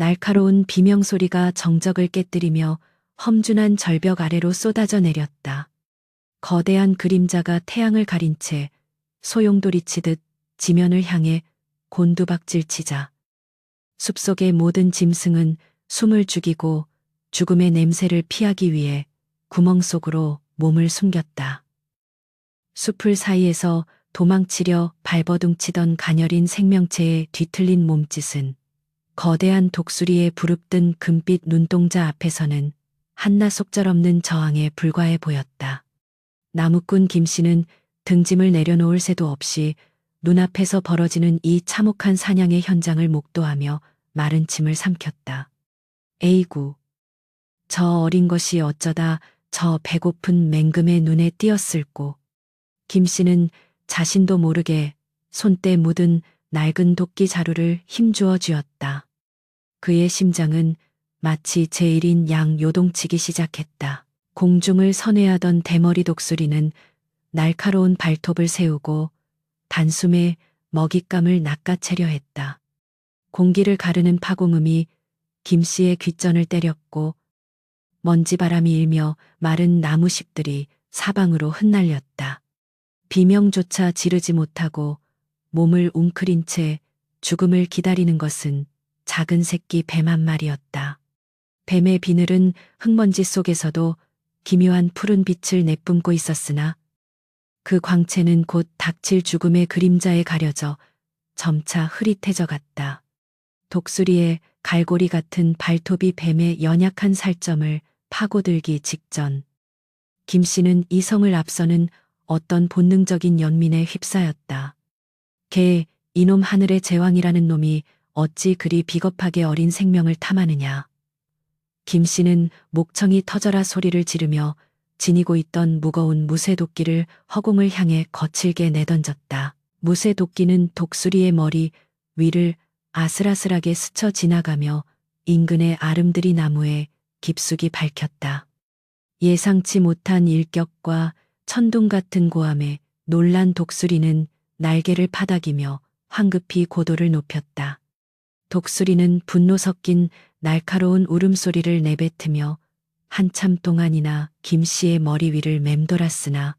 날카로운 비명소리가 정적을 깨뜨리며 험준한 절벽 아래로 쏟아져 내렸다. 거대한 그림자가 태양을 가린 채 소용돌이치듯 지면을 향해 곤두박질치자 숲속의 모든 짐승은 숨을 죽이고 죽음의 냄새를 피하기 위해 구멍 속으로 몸을 숨겼다. 숲을 사이에서 도망치려 발버둥치던 가녀린 생명체의 뒤틀린 몸짓은 거대한 독수리의 부릅뜬 금빛 눈동자 앞에서는 한낱 속절없는 저항에 불과해 보였다. 나무꾼 김씨는 등짐을 내려놓을 새도 없이 눈앞에서 벌어지는 이 참혹한 사냥의 현장을 목도하며 마른 침을 삼켰다. 에이구, 저 어린 것이 어쩌다 저 배고픈 맹금의 눈에 띄었을꼬. 김씨는 자신도 모르게 손때 묻은 낡은 도끼 자루를 힘주어 쥐었다. 그의 심장은 마치 제1인 양 요동치기 시작했다. 공중을 선회하던 대머리 독수리는 날카로운 발톱을 세우고 단숨에 먹잇감을 낚아채려 했다. 공기를 가르는 파공음이 김씨의 귓전을 때렸고 먼지바람이 일며 마른 나무십들이 사방으로 흩날렸다. 비명조차 지르지 못하고 몸을 웅크린 채 죽음을 기다리는 것은 작은 새끼 뱀 한 마리였다. 뱀의 비늘은 흙먼지 속에서도 기묘한 푸른 빛을 내뿜고 있었으나 그 광채는 곧 닥칠 죽음의 그림자에 가려져 점차 흐릿해져 갔다. 독수리의 갈고리 같은 발톱이 뱀의 연약한 살점을 파고들기 직전 김씨는 이성을 앞서는 어떤 본능적인 연민에 휩싸였다. 걔, 이놈 하늘의 제왕이라는 놈이 어찌 그리 비겁하게 어린 생명을 탐하느냐. 김씨는 목청이 터져라 소리를 지르며 지니고 있던 무거운 무쇠도끼를 허공을 향해 거칠게 내던졌다. 무쇠도끼는 독수리의 머리 위를 아슬아슬하게 스쳐 지나가며 인근의 아름드리 나무에 깊숙이 밝혔다. 예상치 못한 일격과 천둥 같은 고함에 놀란 독수리는 날개를 파닥이며 황급히 고도를 높였다. 독수리는 분노 섞인 날카로운 울음소리를 내뱉으며 한참 동안이나 김씨의 머리 위를 맴돌았으나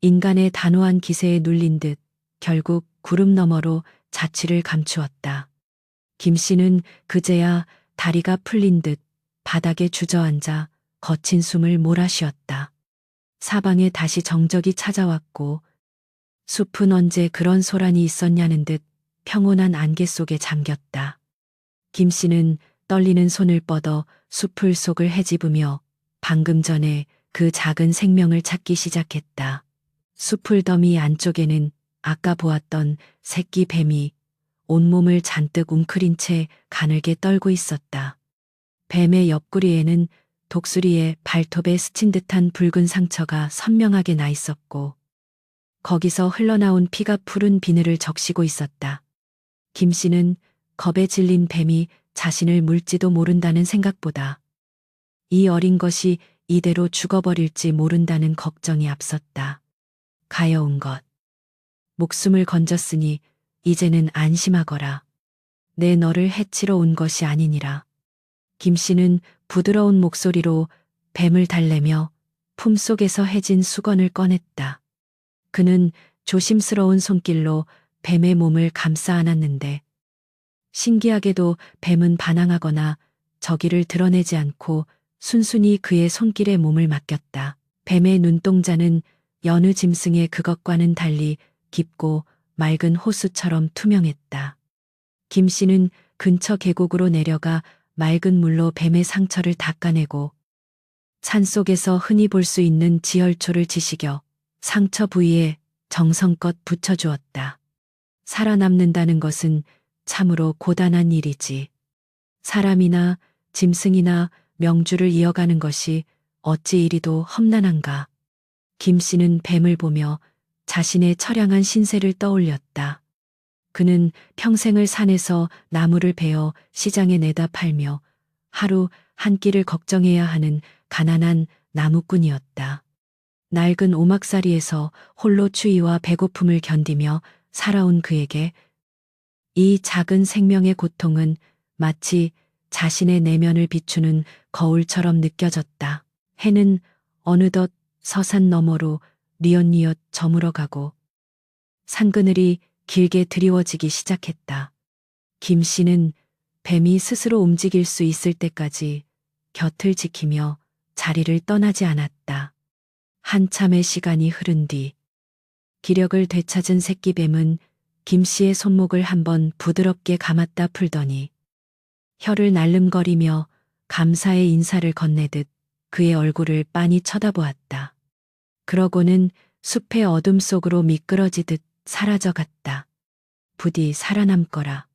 인간의 단호한 기세에 눌린 듯 결국 구름 너머로 자취를 감추었다. 김씨는 그제야 다리가 풀린 듯 바닥에 주저앉아 거친 숨을 몰아쉬었다. 사방에 다시 정적이 찾아왔고 숲은 언제 그런 소란이 있었냐는 듯 평온한 안개 속에 잠겼다. 김씨는 떨리는 손을 뻗어 숲을 속을 헤집으며 방금 전에 그 작은 생명을 찾기 시작했다. 숲을 더미 안쪽에는 아까 보았던 새끼 뱀이 온몸을 잔뜩 웅크린 채 가늘게 떨고 있었다. 뱀의 옆구리에는 독수리의 발톱에 스친 듯한 붉은 상처가 선명하게 나 있었고 거기서 흘러나온 피가 푸른 비늘을 적시고 있었다. 김씨는 겁에 질린 뱀이 자신을 물지도 모른다는 생각보다 이 어린 것이 이대로 죽어버릴지 모른다는 걱정이 앞섰다. 가여운 것. 목숨을 건졌으니 이제는 안심하거라. 내 너를 해치러 온 것이 아니니라. 김씨는 부드러운 목소리로 뱀을 달래며 품속에서 해진 수건을 꺼냈다. 그는 조심스러운 손길로 뱀의 몸을 감싸 안았는데 신기하게도 뱀은 반항하거나 저기를 드러내지 않고 순순히 그의 손길에 몸을 맡겼다. 뱀의 눈동자는 여느 짐승의 그것과는 달리 깊고 맑은 호수처럼 투명했다. 김씨는 근처 계곡으로 내려가 맑은 물로 뱀의 상처를 닦아내고 산속에서 흔히 볼 수 있는 지혈초를 지식여 상처 부위에 정성껏 붙여주었다. 살아남는다는 것은 참으로 고단한 일이지. 사람이나 짐승이나 명주를 이어가는 것이 어찌 이리도 험난한가. 김씨는 뱀을 보며 자신의 처량한 신세를 떠올렸다. 그는 평생을 산에서 나무를 베어 시장에 내다 팔며 하루 한 끼를 걱정해야 하는 가난한 나무꾼이었다. 낡은 오막살이에서 홀로 추위와 배고픔을 견디며 살아온 그에게 이 작은 생명의 고통은 마치 자신의 내면을 비추는 거울처럼 느껴졌다. 해는 어느덧 서산 너머로 뉘엿뉘엿 저물어가고 산그늘이 길게 드리워지기 시작했다. 김 씨는 뱀이 스스로 움직일 수 있을 때까지 곁을 지키며 자리를 떠나지 않았다. 한참의 시간이 흐른 뒤 기력을 되찾은 새끼뱀은 김 씨의 손목을 한번 부드럽게 감았다 풀더니 혀를 날름거리며 감사의 인사를 건네듯 그의 얼굴을 빤히 쳐다보았다. 그러고는 숲의 어둠 속으로 미끄러지듯 사라져갔다. 부디 살아남거라.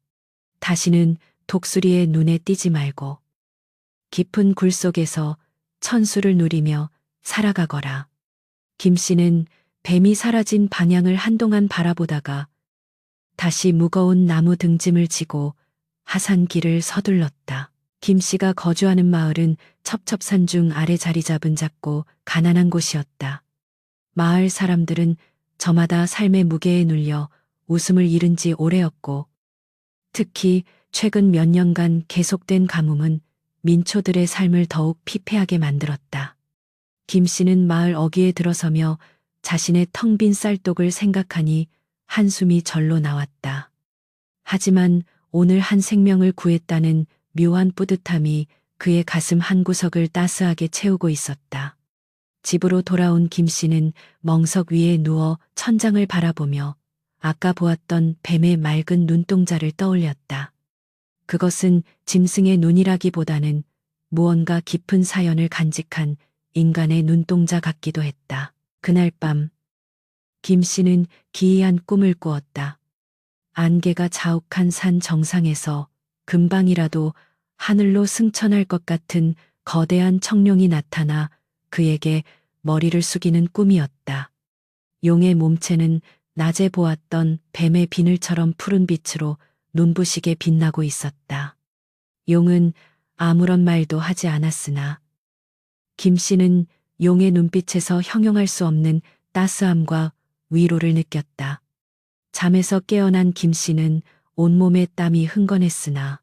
다시는 독수리의 눈에 띄지 말고 깊은 굴 속에서 천수를 누리며 살아가거라. 김 씨는 뱀이 사라진 방향을 한동안 바라보다가 다시 무거운 나무 등짐을 지고 하산길을 서둘렀다. 김 씨가 거주하는 마을은 첩첩산중 아래 자리 잡은 작고 가난한 곳이었다. 마을 사람들은 저마다 삶의 무게에 눌려 웃음을 잃은 지 오래였고 특히 최근 몇 년간 계속된 가뭄은 민초들의 삶을 더욱 피폐하게 만들었다. 김 씨는 마을 어귀에 들어서며 자신의 텅 빈 쌀독을 생각하니 한숨이 절로 나왔다. 하지만 오늘 한 생명을 구했다는 묘한 뿌듯함이 그의 가슴 한구석을 따스하게 채우고 있었다. 집으로 돌아온 김 씨는 멍석 위에 누워 천장을 바라보며 아까 보았던 뱀의 맑은 눈동자를 떠올렸다. 그것은 짐승의 눈이라기보다는 무언가 깊은 사연을 간직한 인간의 눈동자 같기도 했다. 그날 밤 김 씨는 기이한 꿈을 꾸었다. 안개가 자욱한 산 정상에서 금방이라도 하늘로 승천할 것 같은 거대한 청룡이 나타나 그에게 머리를 숙이는 꿈이었다. 용의 몸체는 낮에 보았던 뱀의 비늘처럼 푸른 빛으로 눈부시게 빛나고 있었다. 용은 아무런 말도 하지 않았으나 김 씨는 용의 눈빛에서 형용할 수 없는 따스함과 위로를 느꼈다. 잠에서 깨어난 김 씨는 온몸에 땀이 흥건했으나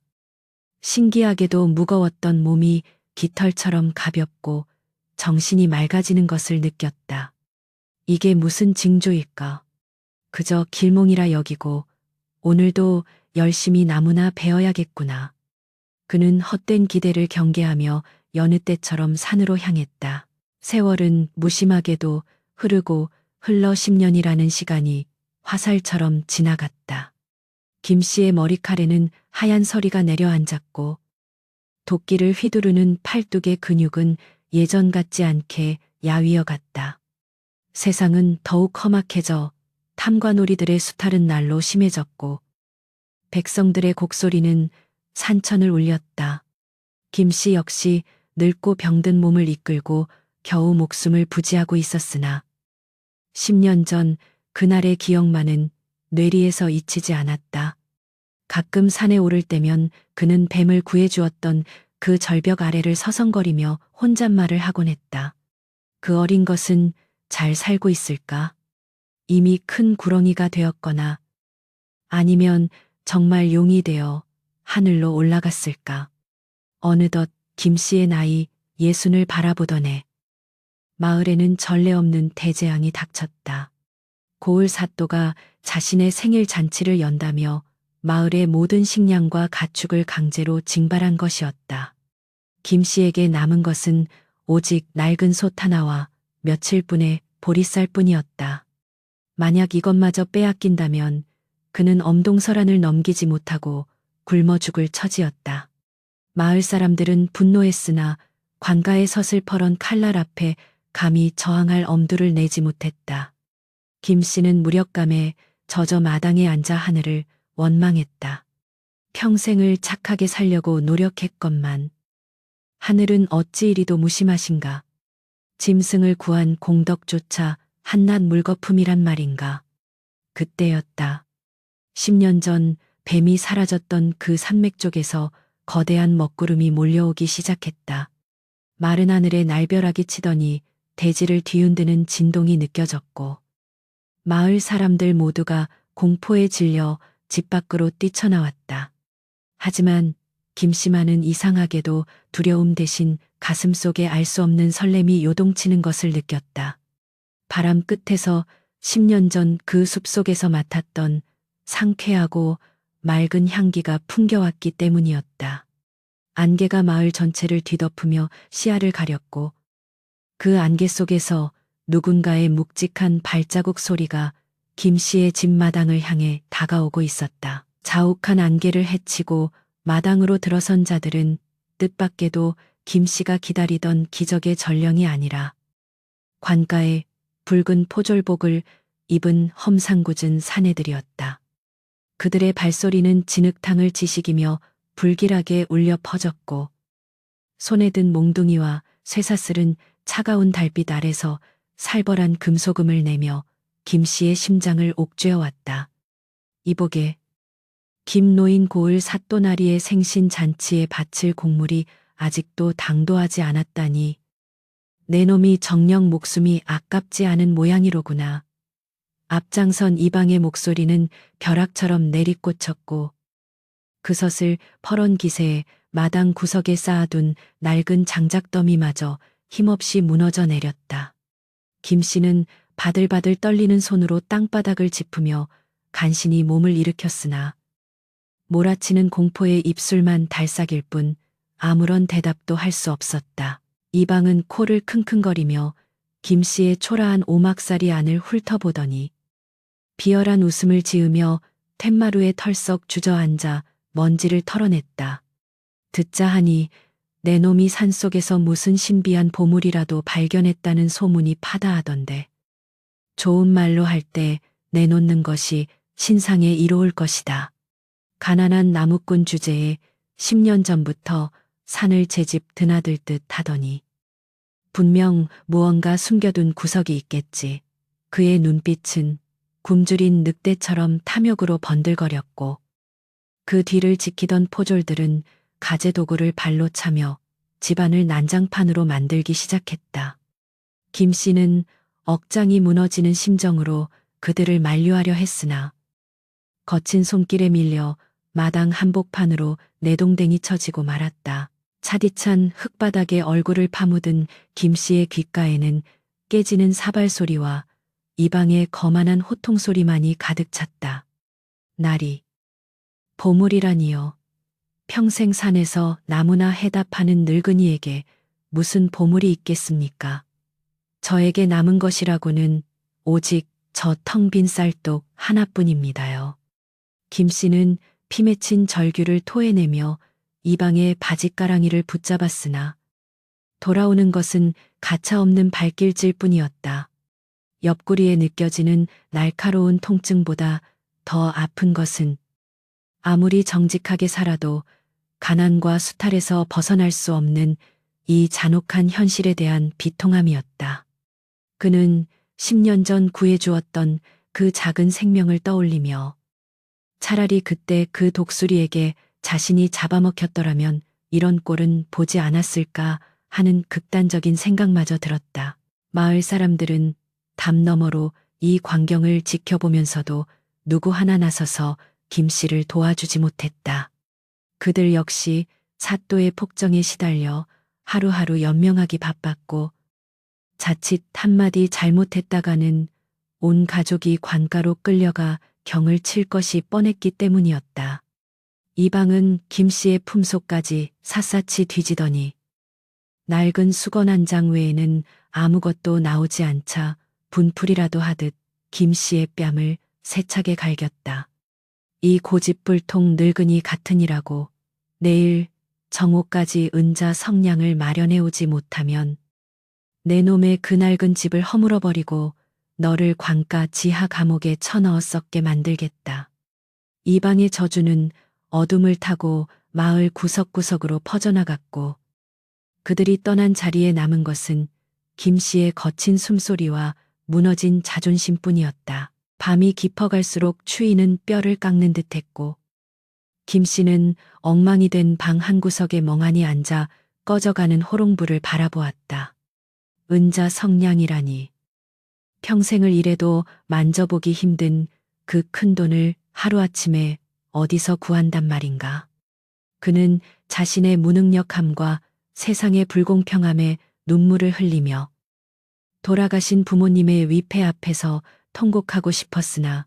신기하게도 무거웠던 몸이 깃털처럼 가볍고 정신이 맑아지는 것을 느꼈다. 이게 무슨 징조일까? 그저 길몽이라 여기고 오늘도 열심히 나무나 베어야겠구나. 그는 헛된 기대를 경계하며 여느 때처럼 산으로 향했다. 세월은 무심하게도 흐르고 흘러 10년이라는 시간이 화살처럼 지나갔다. 김 씨의 머리칼에는 하얀 서리가 내려앉았고 도끼를 휘두르는 팔뚝의 근육은 예전 같지 않게 야위어 갔다. 세상은 더욱 험악해져 탐관오리들의 수탈은 날로 심해졌고 백성들의 곡소리는 산천을 울렸다. 김 씨 역시 늙고 병든 몸을 이끌고 겨우 목숨을 부지하고 있었으나 10년 전 그날의 기억만은 뇌리에서 잊히지 않았다. 가끔 산에 오를 때면 그는 뱀을 구해주었던 그 절벽 아래를 서성거리며 혼잣말을 하곤 했다. 그 어린 것은 잘 살고 있을까? 이미 큰 구렁이가 되었거나 아니면 정말 용이 되어 하늘로 올라갔을까? 어느덧 김 씨의 나이 60을 바라보던 해 마을에는 전례 없는 대재앙이 닥쳤다. 고을 사또가 자신의 생일 잔치를 연다며 마을의 모든 식량과 가축을 강제로 징발한 것이었다. 김 씨에게 남은 것은 오직 낡은 솥 하나와 며칠분의 보리쌀뿐이었다. 만약 이것마저 빼앗긴다면 그는 엄동설안을 넘기지 못하고 굶어 죽을 처지였다. 마을 사람들은 분노했으나 관가의 서슬퍼런 칼날 앞에 감히 저항할 엄두를 내지 못했다. 김 씨는 무력감에 젖어 마당에 앉아 하늘을 원망했다. 평생을 착하게 살려고 노력했건만 하늘은 어찌 이리도 무심하신가. 짐승을 구한 공덕조차 한낱 물거품이란 말인가. 그때였다. 10년 전 뱀이 사라졌던 그 산맥 쪽에서 거대한 먹구름이 몰려오기 시작했다. 마른 하늘에 날벼락이 치더니 대지를 뒤흔드는 진동이 느껴졌고 마을 사람들 모두가 공포에 질려 집 밖으로 뛰쳐나왔다. 하지만 김씨만은 이상하게도 두려움 대신 가슴속에 알 수 없는 설렘이 요동치는 것을 느꼈다. 바람 끝에서 10년 전 그 숲속에서 맡았던 상쾌하고 맑은 향기가 풍겨왔기 때문이었다. 안개가 마을 전체를 뒤덮으며 시야를 가렸고 그 안개 속에서 누군가의 묵직한 발자국 소리가 김씨의 집 마당을 향해 다가오고 있었다. 자욱한 안개를 헤치고 마당으로 들어선 자들은 뜻밖에도 김씨가 기다리던 기적의 전령이 아니라 관가에 붉은 포졸복을 입은 험상궂은 사내들이었다. 그들의 발소리는 진흙탕을 지식이며 불길하게 울려 퍼졌고 손에 든 몽둥이와 쇠사슬은 차가운 달빛 아래서 살벌한 금소금을 내며 김씨의 심장을 옥죄어 왔다. 이복에 김노인 고을 사또나리의 생신 잔치에 바칠 곡물이 아직도 당도하지 않았다니 내 놈이 정녕 목숨이 아깝지 않은 모양이로구나. 앞장선 이방의 목소리는 벼락처럼 내리꽂혔고 그것을 퍼런 기세에 마당 구석에 쌓아둔 낡은 장작더미마저 힘없이 무너져 내렸다. 김씨는 바들바들 떨리는 손으로 땅바닥을 짚으며 간신히 몸을 일으켰으나 몰아치는 공포에 입술만 달싹일 뿐 아무런 대답도 할 수 없었다. 이방은 코를 킁킁거리며 김씨의 초라한 오막살이 안을 훑어보더니 비열한 웃음을 지으며 툇마루에 털썩 주저앉아 먼지를 털어냈다. 듣자 하니 내 놈이 산속에서 무슨 신비한 보물이라도 발견했다는 소문이 파다하던데 좋은 말로 할 때 내놓는 것이 신상에 이로울 것이다. 가난한 나무꾼 주제에 10년 전부터 산을 제 집 드나들 듯 하더니 분명 무언가 숨겨둔 구석이 있겠지. 그의 눈빛은 굶주린 늑대처럼 탐욕으로 번들거렸고 그 뒤를 지키던 포졸들은 가재도구를 발로 차며 집안을 난장판으로 만들기 시작했다. 김씨는 억장이 무너지는 심정으로 그들을 만류하려 했으나 거친 손길에 밀려 마당 한복판으로 내동댕이 쳐지고 말았다. 차디찬 흙바닥에 얼굴을 파묻은 김씨의 귓가에는 깨지는 사발 소리와 이방의 거만한 호통 소리만이 가득 찼다. 나리. 보물이라니요. 평생 산에서 나무나 해다 파는 늙은이에게 무슨 보물이 있겠습니까? 저에게 남은 것이라고는 오직 저 텅 빈 쌀독 하나뿐입니다요. 김씨는 피 맺힌 절규를 토해내며 이방의 바짓가랑이를 붙잡았으나 돌아오는 것은 가차없는 발길질 뿐이었다. 옆구리에 느껴지는 날카로운 통증보다 더 아픈 것은 아무리 정직하게 살아도 가난과 수탈에서 벗어날 수 없는 이 잔혹한 현실에 대한 비통함이었다. 그는 10년 전 구해주었던 그 작은 생명을 떠올리며 차라리 그때 그 독수리에게 자신이 잡아먹혔더라면 이런 꼴은 보지 않았을까 하는 극단적인 생각마저 들었다. 마을 사람들은 담 너머로 이 광경을 지켜보면서도 누구 하나 나서서 김씨를 도와주지 못했다. 그들 역시 사또의 폭정에 시달려 하루하루 연명하기 바빴고 자칫 한마디 잘못했다가는 온 가족이 관가로 끌려가 경을 칠 것이 뻔했기 때문이었다. 이방은 김씨의 품속까지 샅샅이 뒤지더니 낡은 수건 한 장 외에는 아무것도 나오지 않자 분풀이라도 하듯 김씨의 뺨을 세차게 갈겼다. 이 고집불통 늙은이 같으니라고 내일 정오까지 은자 성냥을 마련해 오지 못하면 내 놈의 그 낡은 집을 허물어버리고 너를 관가 지하 감옥에 쳐넣어 썩게 만들겠다. 이방의 저주는 어둠을 타고 마을 구석구석으로 퍼져나갔고 그들이 떠난 자리에 남은 것은 김씨의 거친 숨소리와 무너진 자존심뿐이었다. 밤이 깊어갈수록 추위는 뼈를 깎는 듯했고 김씨는 엉망이 된 방 한구석에 멍하니 앉아 꺼져가는 호롱불을 바라보았다. 은자 성냥이라니. 평생을 일해도 만져보기 힘든 그 큰 돈을 하루아침에 어디서 구한단 말인가. 그는 자신의 무능력함과 세상의 불공평함에 눈물을 흘리며 돌아가신 부모님의 위패 앞에서 통곡하고 싶었으나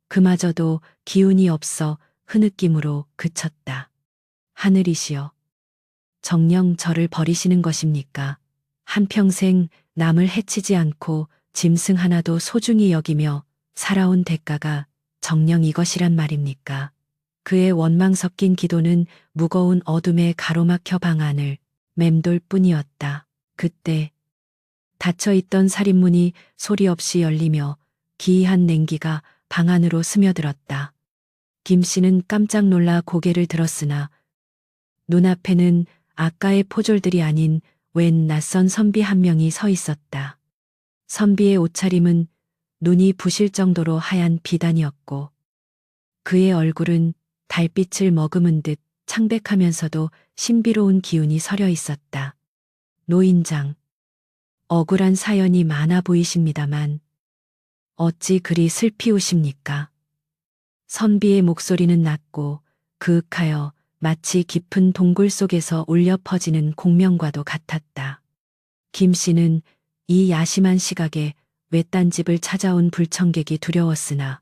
그마저도 기운이 없어 흐느낌으로 그쳤다. 하늘이시여, 정녕 저를 버리시는 것입니까? 한평생 남을 해치지 않고 짐승 하나도 소중히 여기며 살아온 대가가 정녕 이것이란 말입니까? 그의 원망 섞인 기도는 무거운 어둠에 가로막혀 방 안을 맴돌 뿐이었다. 그때 닫혀있던 살인문이 소리 없이 열리며 기이한 냉기가 방 안으로 스며들었다. 김 씨는 깜짝 놀라 고개를 들었으나 눈앞에는 아까의 포졸들이 아닌 웬 낯선 선비 한 명이 서 있었다. 선비의 옷차림은 눈이 부실 정도로 하얀 비단이었고 그의 얼굴은 달빛을 머금은 듯 창백하면서도 신비로운 기운이 서려 있었다. 노인장, 억울한 사연이 많아 보이십니다만 어찌 그리 슬피 우십니까? 선비의 목소리는 낮고 그윽하여 마치 깊은 동굴 속에서 울려 퍼지는 공명과도 같았다. 김 씨는 이 야심한 시각에 외딴 집을 찾아온 불청객이 두려웠으나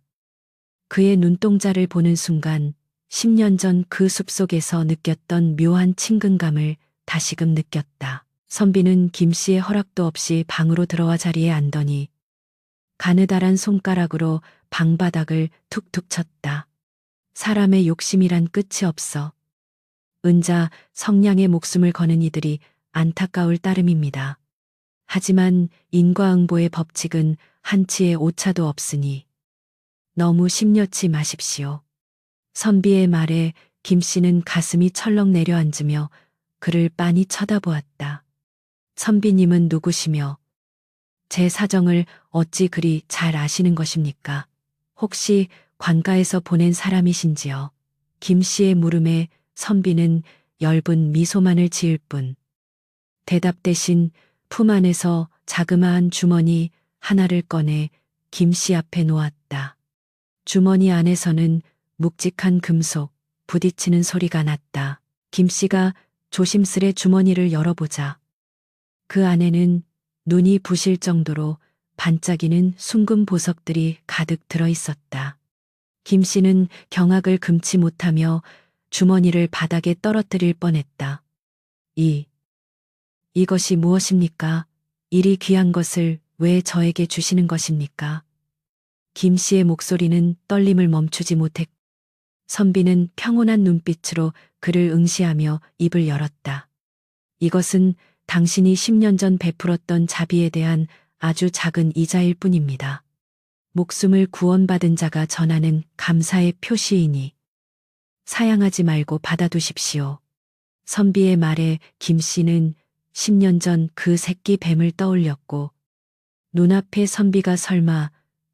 그의 눈동자를 보는 순간 10년 전 그 숲속에서 느꼈던 묘한 친근감을 다시금 느꼈다. 선비는 김 씨의 허락도 없이 방으로 들어와 자리에 앉더니 가느다란 손가락으로 방바닥을 툭툭 쳤다. 사람의 욕심이란 끝이 없어. 은자 성냥의 목숨을 거는 이들이 안타까울 따름입니다. 하지만 인과응보의 법칙은 한치의 오차도 없으니 너무 심려치 마십시오. 선비의 말에 김 씨는 가슴이 철렁 내려앉으며 그를 빤히 쳐다보았다. 선비님은 누구시며 제 사정을 어찌 그리 잘 아시는 것입니까? 혹시 관가에서 보낸 사람이신지요? 김 씨의 물음에 선비는 엷은 미소만을 지을 뿐 대답 대신 품 안에서 자그마한 주머니 하나를 꺼내 김 씨 앞에 놓았다. 주머니 안에서는 묵직한 금속, 부딪히는 소리가 났다. 김 씨가 조심스레 주머니를 열어보자 그 안에는 눈이 부실 정도로 반짝이는 순금 보석들이 가득 들어 있었다. 김 씨는 경악을 금치 못하며 주머니를 바닥에 떨어뜨릴 뻔했다. 이것이 무엇입니까? 이리 귀한 것을 왜 저에게 주시는 것입니까? 김 씨의 목소리는 떨림을 멈추지 못했고 선비는 평온한 눈빛으로 그를 응시하며 입을 열었다. 이것은 당신이 10년 전 베풀었던 자비에 대한 아주 작은 이자일 뿐입니다. 목숨을 구원받은 자가 전하는 감사의 표시이니 사양하지 말고 받아두십시오. 선비의 말에 김 씨는 10년 전 그 새끼 뱀을 떠올렸고 눈앞에 선비가 설마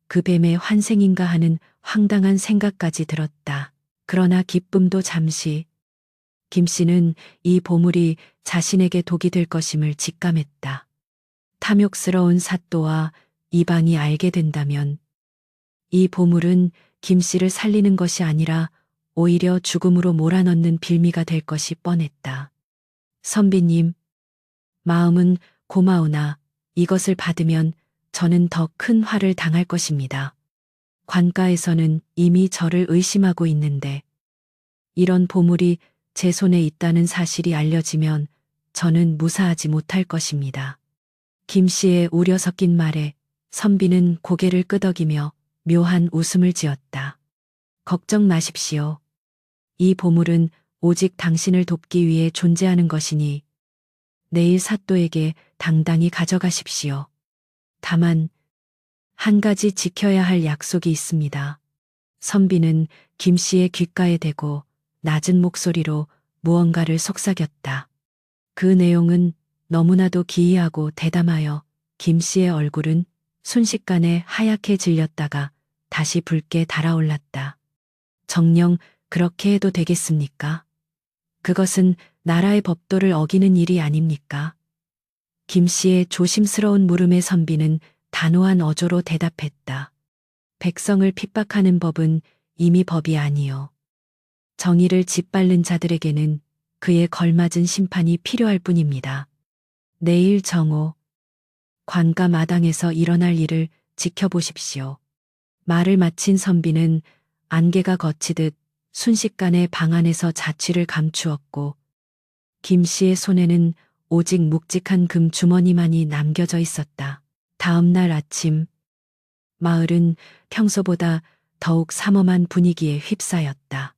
그 뱀의 환생인가 하는 황당한 생각까지 들었다. 그러나 기쁨도 잠시. 김 씨는 이 보물이 자신에게 독이 될 것임을 직감했다. 탐욕스러운 사또와 이방이 알게 된다면 이 보물은 김 씨를 살리는 것이 아니라 오히려 죽음으로 몰아넣는 빌미가 될 것이 뻔했다. 선비님, 마음은 고마우나 이것을 받으면 저는 더 큰 화를 당할 것입니다. 관가에서는 이미 저를 의심하고 있는데 이런 보물이 제 손에 있다는 사실이 알려지면 저는 무사하지 못할 것입니다. 김 씨의 우려 섞인 말에 선비는 고개를 끄덕이며 묘한 웃음을 지었다. 걱정 마십시오. 이 보물은 오직 당신을 돕기 위해 존재하는 것이니 내일 사또에게 당당히 가져가십시오. 다만 한 가지 지켜야 할 약속이 있습니다. 선비는 김 씨의 귓가에 대고 낮은 목소리로 무언가를 속삭였다. 그 내용은 너무나도 기이하고 대담하여 김 씨의 얼굴은 순식간에 하얗게 질렸다가 다시 붉게 달아올랐다. 정녕 그렇게 해도 되겠습니까? 그것은 나라의 법도를 어기는 일이 아닙니까? 김 씨의 조심스러운 물음에 선비는 단호한 어조로 대답했다. 백성을 핍박하는 법은 이미 법이 아니요. 정의를 짓밟는 자들에게는 그에 걸맞은 심판이 필요할 뿐입니다. 내일 정오, 관가 마당에서 일어날 일을 지켜보십시오. 말을 마친 선비는 안개가 걷히듯 순식간에 방 안에서 자취를 감추었고 김 씨의 손에는 오직 묵직한 금 주머니만이 남겨져 있었다. 다음 날 아침, 마을은 평소보다 더욱 삼엄한 분위기에 휩싸였다.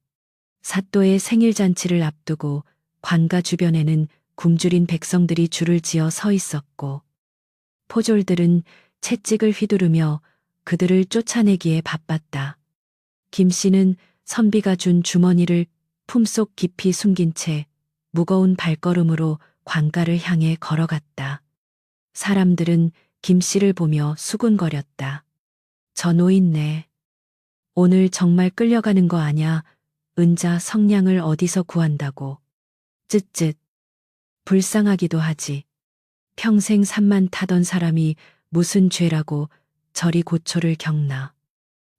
사또의 생일 잔치를 앞두고 관가 주변에는 굶주린 백성들이 줄을 지어 서 있었고 포졸들은 채찍을 휘두르며 그들을 쫓아내기에 바빴다. 김 씨는 선비가 준 주머니를 품속 깊이 숨긴 채 무거운 발걸음으로 관가를 향해 걸어갔다. 사람들은 김 씨를 보며 수군거렸다. 저 노인네. 오늘 정말 끌려가는 거 아냐? 은자 성냥을 어디서 구한다고. 쯧쯧. 불쌍하기도 하지. 평생 산만 타던 사람이 무슨 죄라고 저리 고초를 겪나.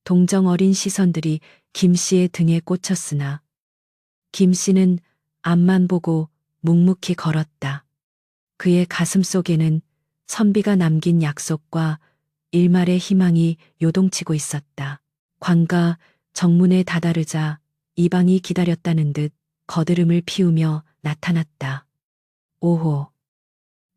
동정 어린 시선들이 김 씨의 등에 꽂혔으나 김 씨는 앞만 보고 묵묵히 걸었다. 그의 가슴 속에는 선비가 남긴 약속과 일말의 희망이 요동치고 있었다. 관가 정문에 다다르자 이방이 기다렸다는 듯 거드름을 피우며 나타났다. 오호.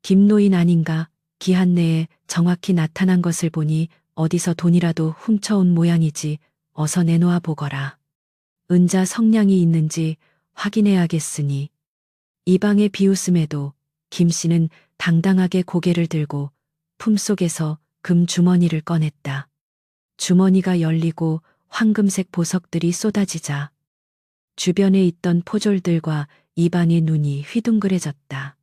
김노인 아닌가? 기한 내에 정확히 나타난 것을 보니 어디서 돈이라도 훔쳐온 모양이지. 어서 내놓아 보거라. 은자 성냥이 있는지 확인해야겠으니. 이방의 비웃음에도 김 씨는 당당하게 고개를 들고 품속에서 금 주머니를 꺼냈다. 주머니가 열리고 황금색 보석들이 쏟아지자 주변에 있던 포졸들과 이방의 눈이 휘둥그레졌다.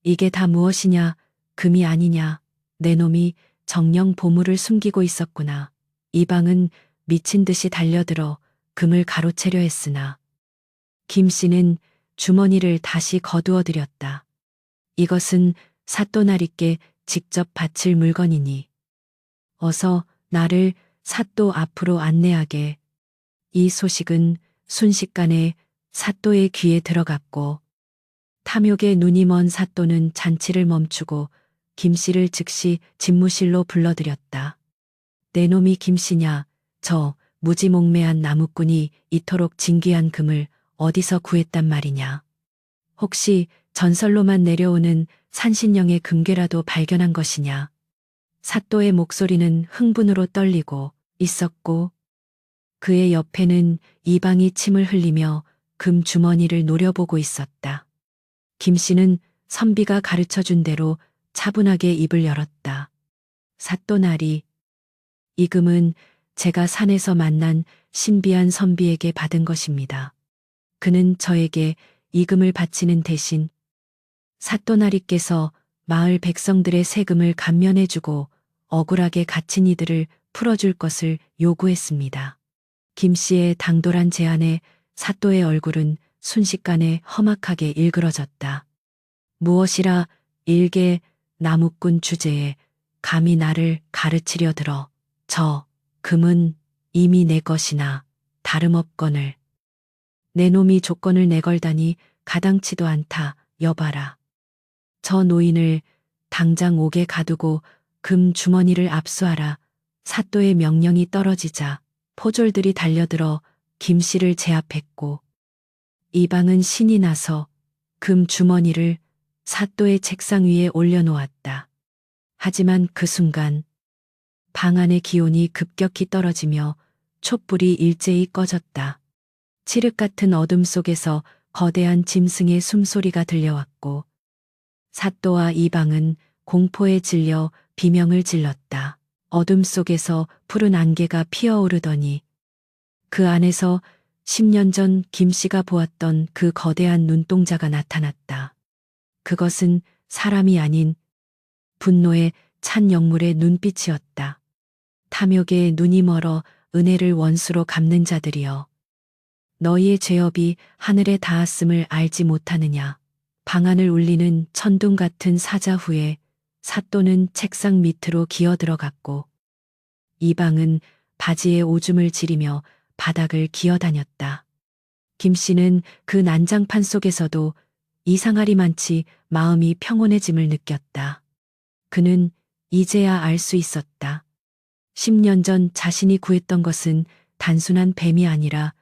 이게 다 무엇이냐? 금이 아니냐? 내 놈이 정령 보물을 숨기고 있었구나. 이방은 미친 듯이 달려들어 금을 가로채려 했으나 김 씨는 주머니를 다시 거두어 들였다. 이것은 사또나리께 직접 바칠 물건이니 어서 나를 사또 앞으로 안내하게. 이 소식은 순식간에 사또의 귀에 들어갔고 탐욕에 눈이 먼 사또는 잔치를 멈추고 김 씨를 즉시 집무실로 불러들였다. 내 놈이 김 씨냐? 저 무지몽매한 나무꾼이 이토록 진귀한 금을 어디서 구했단 말이냐? 혹시 전설로만 내려오는 산신령의 금괴라도 발견한 것이냐? 사또의 목소리는 흥분으로 떨리고 있었고 그의 옆에는 이방이 침을 흘리며 금 주머니를 노려보고 있었다. 김 씨는 선비가 가르쳐준 대로 차분하게 입을 열었다. 사또나리, 이 금은 제가 산에서 만난 신비한 선비에게 받은 것입니다. 그는 저에게 이 금을 바치는 대신 사또나리께서 마을 백성들의 세금을 감면해주고 억울하게 갇힌 이들을 풀어줄 것을 요구했습니다. 김 씨의 당돌한 제안에 사또의 얼굴은 순식간에 험악하게 일그러졌다. 무엇이라 일개 나무꾼 주제에 감히 나를 가르치려 들어. 저 금은 이미 내 것이나 다름없거늘. 내 놈이 조건을 내걸다니 가당치도 않다. 여봐라. 저 노인을 당장 옥에 가두고 금 주머니를 압수하라. 사또의 명령이 떨어지자 포졸들이 달려들어 김 씨를 제압했고 이방은 신이 나서 금 주머니를 사또의 책상 위에 올려놓았다. 하지만 그 순간 방 안의 기온이 급격히 떨어지며 촛불이 일제히 꺼졌다. 칠흑 같은 어둠 속에서 거대한 짐승의 숨소리가 들려왔고 사또와 이방은 공포에 질려 비명을 질렀다. 어둠 속에서 푸른 안개가 피어오르더니 그 안에서 10년 전 김 씨가 보았던 그 거대한 눈동자가 나타났다. 그것은 사람이 아닌 분노에 찬 영물의 눈빛이었다. 탐욕에 눈이 멀어 은혜를 원수로 갚는 자들이여. 너희의 죄업이 하늘에 닿았음을 알지 못하느냐. 방안을 울리는 천둥 같은 사자 후에 사또는 책상 밑으로 기어 들어갔고 이방은 바지에 오줌을 지리며 바닥을 기어다녔다. 김 씨는 그 난장판 속에서도 이상하리만치 마음이 평온해짐을 느꼈다. 그는 이제야 알 수 있었다. 10년 전 자신이 구했던 것은 단순한 뱀이 아니라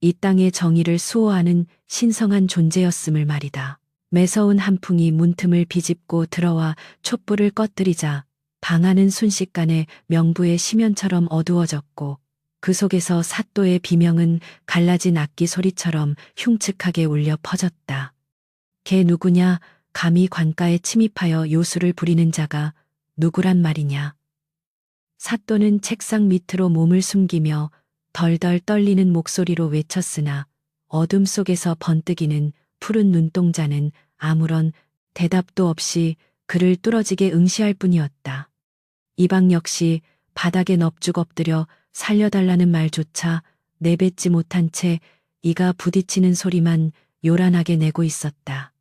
이 땅의 정의를 수호하는 신성한 존재였음을 말이다. 매서운 한풍이 문틈을 비집고 들어와 촛불을 꺼뜨리자 방 안은 순식간에 명부의 심연처럼 어두워졌고 그 속에서 사또의 비명은 갈라진 악기 소리처럼 흉측하게 울려 퍼졌다. 걔 누구냐? 감히 관가에 침입하여 요술을 부리는 자가 누구란 말이냐? 사또는 책상 밑으로 몸을 숨기며 덜덜 떨리는 목소리로 외쳤으나 어둠 속에서 번뜩이는 푸른 눈동자는 아무런 대답도 없이 그를 뚫어지게 응시할 뿐이었다. 이방 역시 바닥에 넙죽 엎드려 살려달라는 말조차 내뱉지 못한 채 이가 부딪히는 소리만 요란하게 내고 있었다.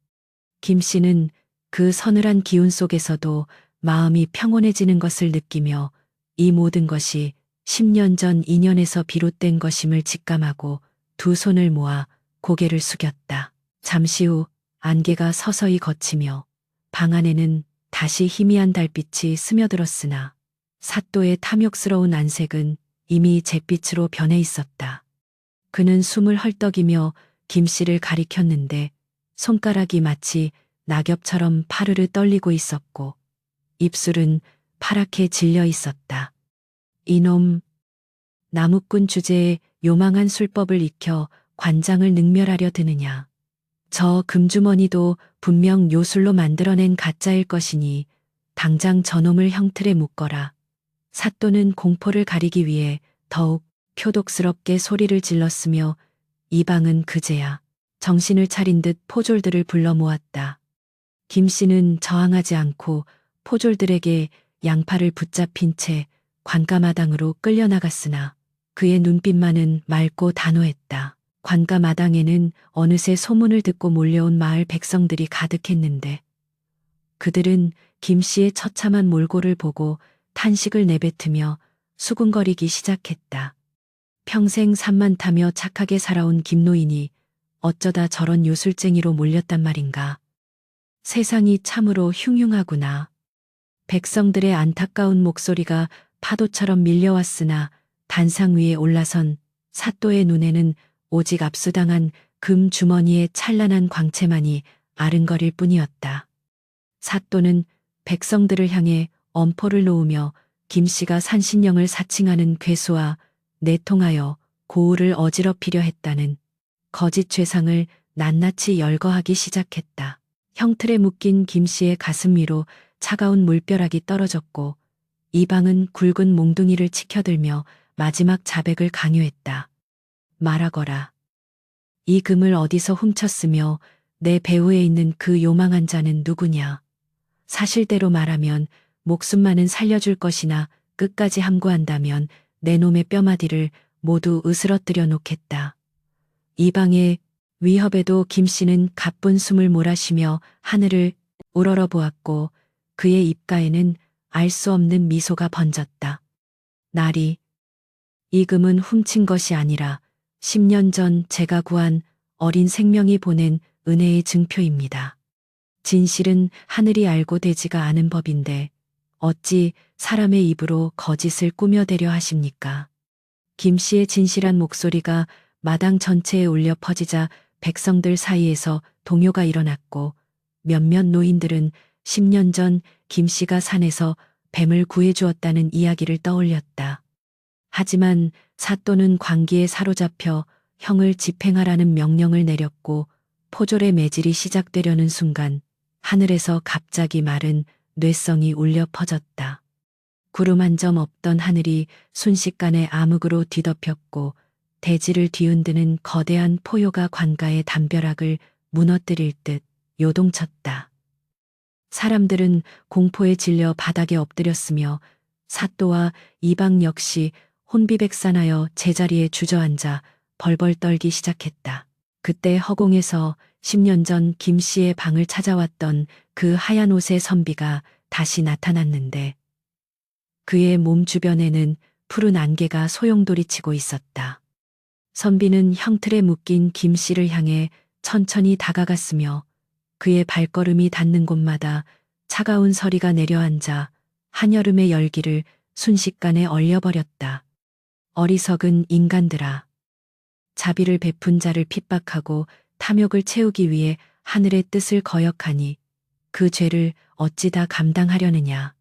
김 씨는 그 서늘한 기운 속에서도 마음이 평온해지는 것을 느끼며 이 모든 것이 10년 전 인연에서 비롯된 것임을 직감하고 두 손을 모아 고개를 숙였다. 잠시 후 안개가 서서히 걷히며 방 안에는 다시 희미한 달빛이 스며들었으나 사또의 탐욕스러운 안색은 이미 잿빛으로 변해 있었다. 그는 숨을 헐떡이며 김 씨를 가리켰는데 손가락이 마치 낙엽처럼 파르르 떨리고 있었고 입술은 파랗게 질려 있었다. 이놈, 나무꾼 주제에 요망한 술법을 익혀 관장을 능멸하려 드느냐. 저 금주머니도 분명 요술로 만들어낸 가짜일 것이니 당장 저놈을 형틀에 묶어라. 사또는 공포를 가리기 위해 더욱 표독스럽게 소리를 질렀으며 이방은 그제야 정신을 차린 듯 포졸들을 불러 모았다. 김 씨는 저항하지 않고 포졸들에게 양팔을 붙잡힌 채 관가마당으로 끌려나갔으나 그의 눈빛만은 맑고 단호했다. 관가마당에는 어느새 소문을 듣고 몰려온 마을 백성들이 가득했는데 그들은 김 씨의 처참한 몰골을 보고 탄식을 내뱉으며 수군거리기 시작했다. 평생 산만 타며 착하게 살아온 김노인이 어쩌다 저런 요술쟁이로 몰렸단 말인가. 세상이 참으로 흉흉하구나. 백성들의 안타까운 목소리가 파도처럼 밀려왔으나 단상 위에 올라선 사또의 눈에는 오직 압수당한 금 주머니의 찬란한 광채만이 아른거릴 뿐이었다. 사또는 백성들을 향해 엄포를 놓으며 김 씨가 산신령을 사칭하는 괴수와 내통하여 고을을 어지럽히려 했다는 거짓 죄상을 낱낱이 열거하기 시작했다. 형틀에 묶인 김 씨의 가슴 위로 차가운 물벼락이 떨어졌고 이방은 굵은 몽둥이를 치켜들며 마지막 자백을 강요했다. 말하거라. 이 금을 어디서 훔쳤으며 내 배후에 있는 그 요망한 자는 누구냐. 사실대로 말하면 목숨만은 살려줄 것이나 끝까지 함구한다면 내 놈의 뼈마디를 모두 으스러뜨려 놓겠다. 이방의 위협에도 김 씨는 가쁜 숨을 몰아쉬며 하늘을 우러러보았고 그의 입가에는 알 수 없는 미소가 번졌다. 나리, 이 금은 훔친 것이 아니라 10년 전 제가 구한 어린 생명이 보낸 은혜의 증표입니다. 진실은 하늘이 알고 되지가 않은 법인데 어찌 사람의 입으로 거짓을 꾸며대려 하십니까? 김 씨의 진실한 목소리가 마당 전체에 울려 퍼지자 백성들 사이에서 동요가 일어났고 몇몇 노인들은 10년 전 김 씨가 산에서 뱀을 구해주었다는 이야기를 떠올렸다. 하지만 사또는 광기에 사로잡혀 형을 집행하라는 명령을 내렸고 포졸의 매질이 시작되려는 순간 하늘에서 갑자기 마른 뇌성이 울려 퍼졌다. 구름 한 점 없던 하늘이 순식간에 암흑으로 뒤덮였고 대지를 뒤흔드는 거대한 포효가 관가의 담벼락을 무너뜨릴 듯 요동쳤다. 사람들은 공포에 질려 바닥에 엎드렸으며 사또와 이방 역시 혼비백산하여 제자리에 주저앉아 벌벌 떨기 시작했다. 그때 허공에서 10년 전 김 씨의 방을 찾아왔던 그 하얀 옷의 선비가 다시 나타났는데 그의 몸 주변에는 푸른 안개가 소용돌이치고 있었다. 선비는 형틀에 묶인 김 씨를 향해 천천히 다가갔으며 그의 발걸음이 닿는 곳마다 차가운 서리가 내려앉아 한여름의 열기를 순식간에 얼려버렸다. 어리석은 인간들아. 자비를 베푼 자를 핍박하고 탐욕을 채우기 위해 하늘의 뜻을 거역하니 그 죄를 어찌 다 감당하려느냐.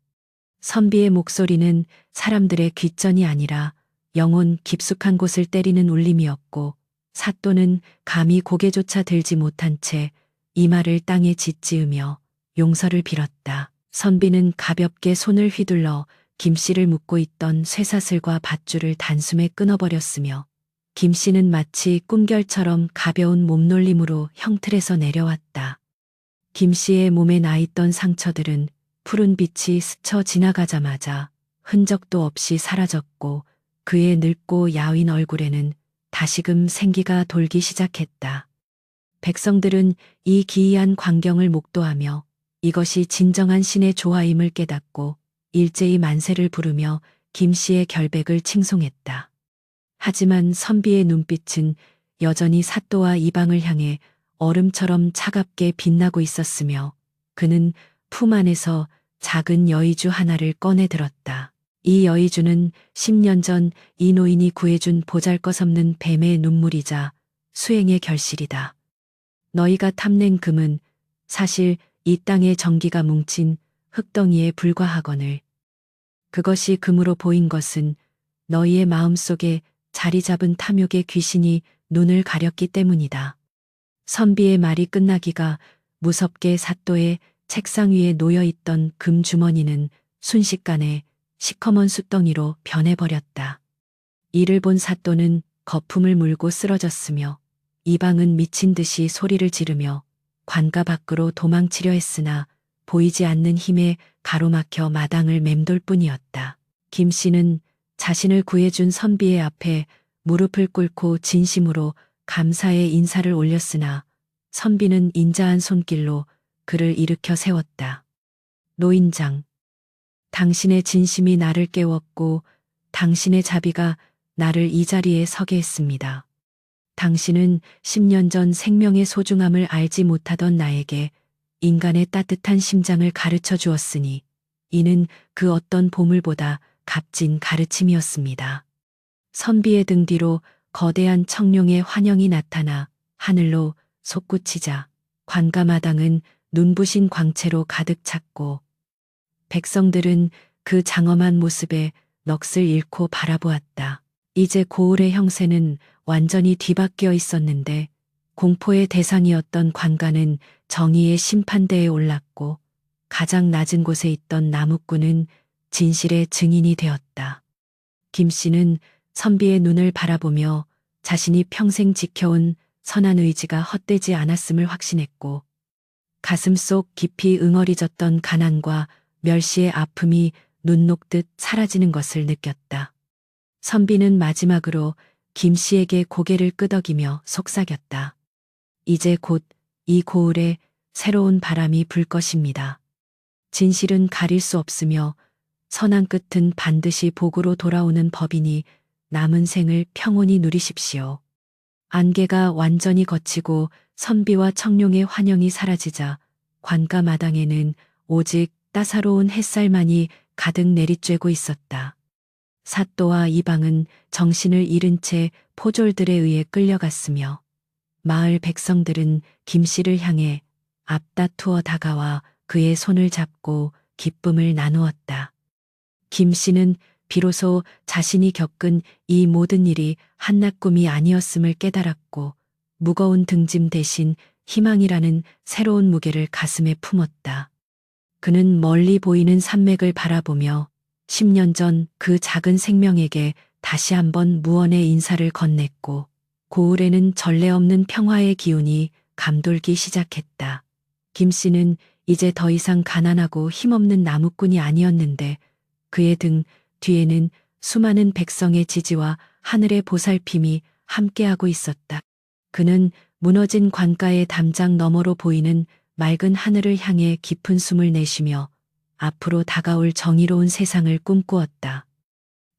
선비의 목소리는 사람들의 귓전이 아니라 영혼 깊숙한 곳을 때리는 울림이었고 사또는 감히 고개조차 들지 못한 채 이마를 땅에 짓지으며 용서를 빌었다. 선비는 가볍게 손을 휘둘러 김씨를 묶고 있던 쇠사슬과 밧줄을 단숨에 끊어버렸으며 김씨는 마치 꿈결처럼 가벼운 몸놀림으로 형틀에서 내려왔다. 김씨의 몸에 나있던 상처들은 푸른 빛이 스쳐 지나가자마자 흔적도 없이 사라졌고 그의 늙고 야윈 얼굴에는 다시금 생기가 돌기 시작했다. 백성들은 이 기이한 광경을 목도하며 이것이 진정한 신의 조화임을 깨닫고 일제히 만세를 부르며 김씨의 결백을 칭송했다. 하지만 선비의 눈빛은 여전히 사또와 이방을 향해 얼음처럼 차갑게 빛나고 있었으며 그는 품 안에서 작은 여의주 하나를 꺼내 들었다. 이 여의주는 10년 전 이 노인이 구해준 보잘것없는 뱀의 눈물이자 수행의 결실이다. 너희가 탐낸 금은 사실 이 땅의 정기가 뭉친 흙덩이에 불과하거늘 그것이 금으로 보인 것은 너희의 마음속에 자리 잡은 탐욕의 귀신이 눈을 가렸기 때문이다. 선비의 말이 끝나기가 무섭게 사또의 책상 위에 놓여있던 금 주머니는 순식간에 시커먼 숫덩이로 변해버렸다. 이를 본 사또는 거품을 물고 쓰러졌으며 이방은 미친 듯이 소리를 지르며 관가 밖으로 도망치려 했으나 보이지 않는 힘에 가로막혀 마당을 맴돌 뿐이었다. 김씨는 자신을 구해준 선비의 앞에 무릎을 꿇고 진심으로 감사의 인사를 올렸으나 선비는 인자한 손길로 그를 일으켜 세웠다. 노인장, 당신의 진심이 나를 깨웠고 당신의 자비가 나를 이 자리에 서게 했습니다. 당신은 10년 전 생명의 소중함을 알지 못하던 나에게 인간의 따뜻한 심장을 가르쳐 주었으니 이는 그 어떤 보물보다 값진 가르침이었습니다. 선비의 등 뒤로 거대한 청룡의 환영이 나타나 하늘로 솟구치자 관가마당은 눈부신 광채로 가득 찼고 백성들은 그 장엄한 모습에 넋을 잃고 바라보았다. 이제 고을의 형세는 완전히 뒤바뀌어 있었는데 공포의 대상이었던 관가는 정의의 심판대에 올랐고 가장 낮은 곳에 있던 나무꾼은 진실의 증인이 되었다. 김씨는 선비의 눈을 바라보며 자신이 평생 지켜온 선한 의지가 헛되지 않았음을 확신했고 가슴속 깊이 응어리졌던 가난과 멸시의 아픔이 눈 녹듯 사라지는 것을 느꼈다. 선비는 마지막으로 김씨에게 고개를 끄덕이며 속삭였다. 이제 곧 이 고을에 새로운 바람이 불 것입니다. 진실은 가릴 수 없으며 선한 끝은 반드시 복으로 돌아오는 법이니 남은 생을 평온히 누리십시오. 안개가 완전히 걷히고 선비와 청룡의 환영이 사라지자 관가 마당에는 오직 따사로운 햇살만이 가득 내리쬐고 있었다. 사또와 이방은 정신을 잃은 채 포졸들에 의해 끌려갔으며 마을 백성들은 김씨를 향해 앞다투어 다가와 그의 손을 잡고 기쁨을 나누었다. 김씨는 비로소 자신이 겪은 이 모든 일이 한낱 꿈이 아니었음을 깨달았고 무거운 등짐 대신 희망이라는 새로운 무게를 가슴에 품었다. 그는 멀리 보이는 산맥을 바라보며 10년 전 그 작은 생명에게 다시 한번 무언의 인사를 건넸고 고을에는 전례 없는 평화의 기운이 감돌기 시작했다. 김씨는 이제 더 이상 가난하고 힘없는 나무꾼이 아니었는데 그의 등 뒤에는 수많은 백성의 지지와 하늘의 보살핌이 함께하고 있었다. 그는 무너진 관가의 담장 너머로 보이는 맑은 하늘을 향해 깊은 숨을 내쉬며 앞으로 다가올 정의로운 세상을 꿈꾸었다.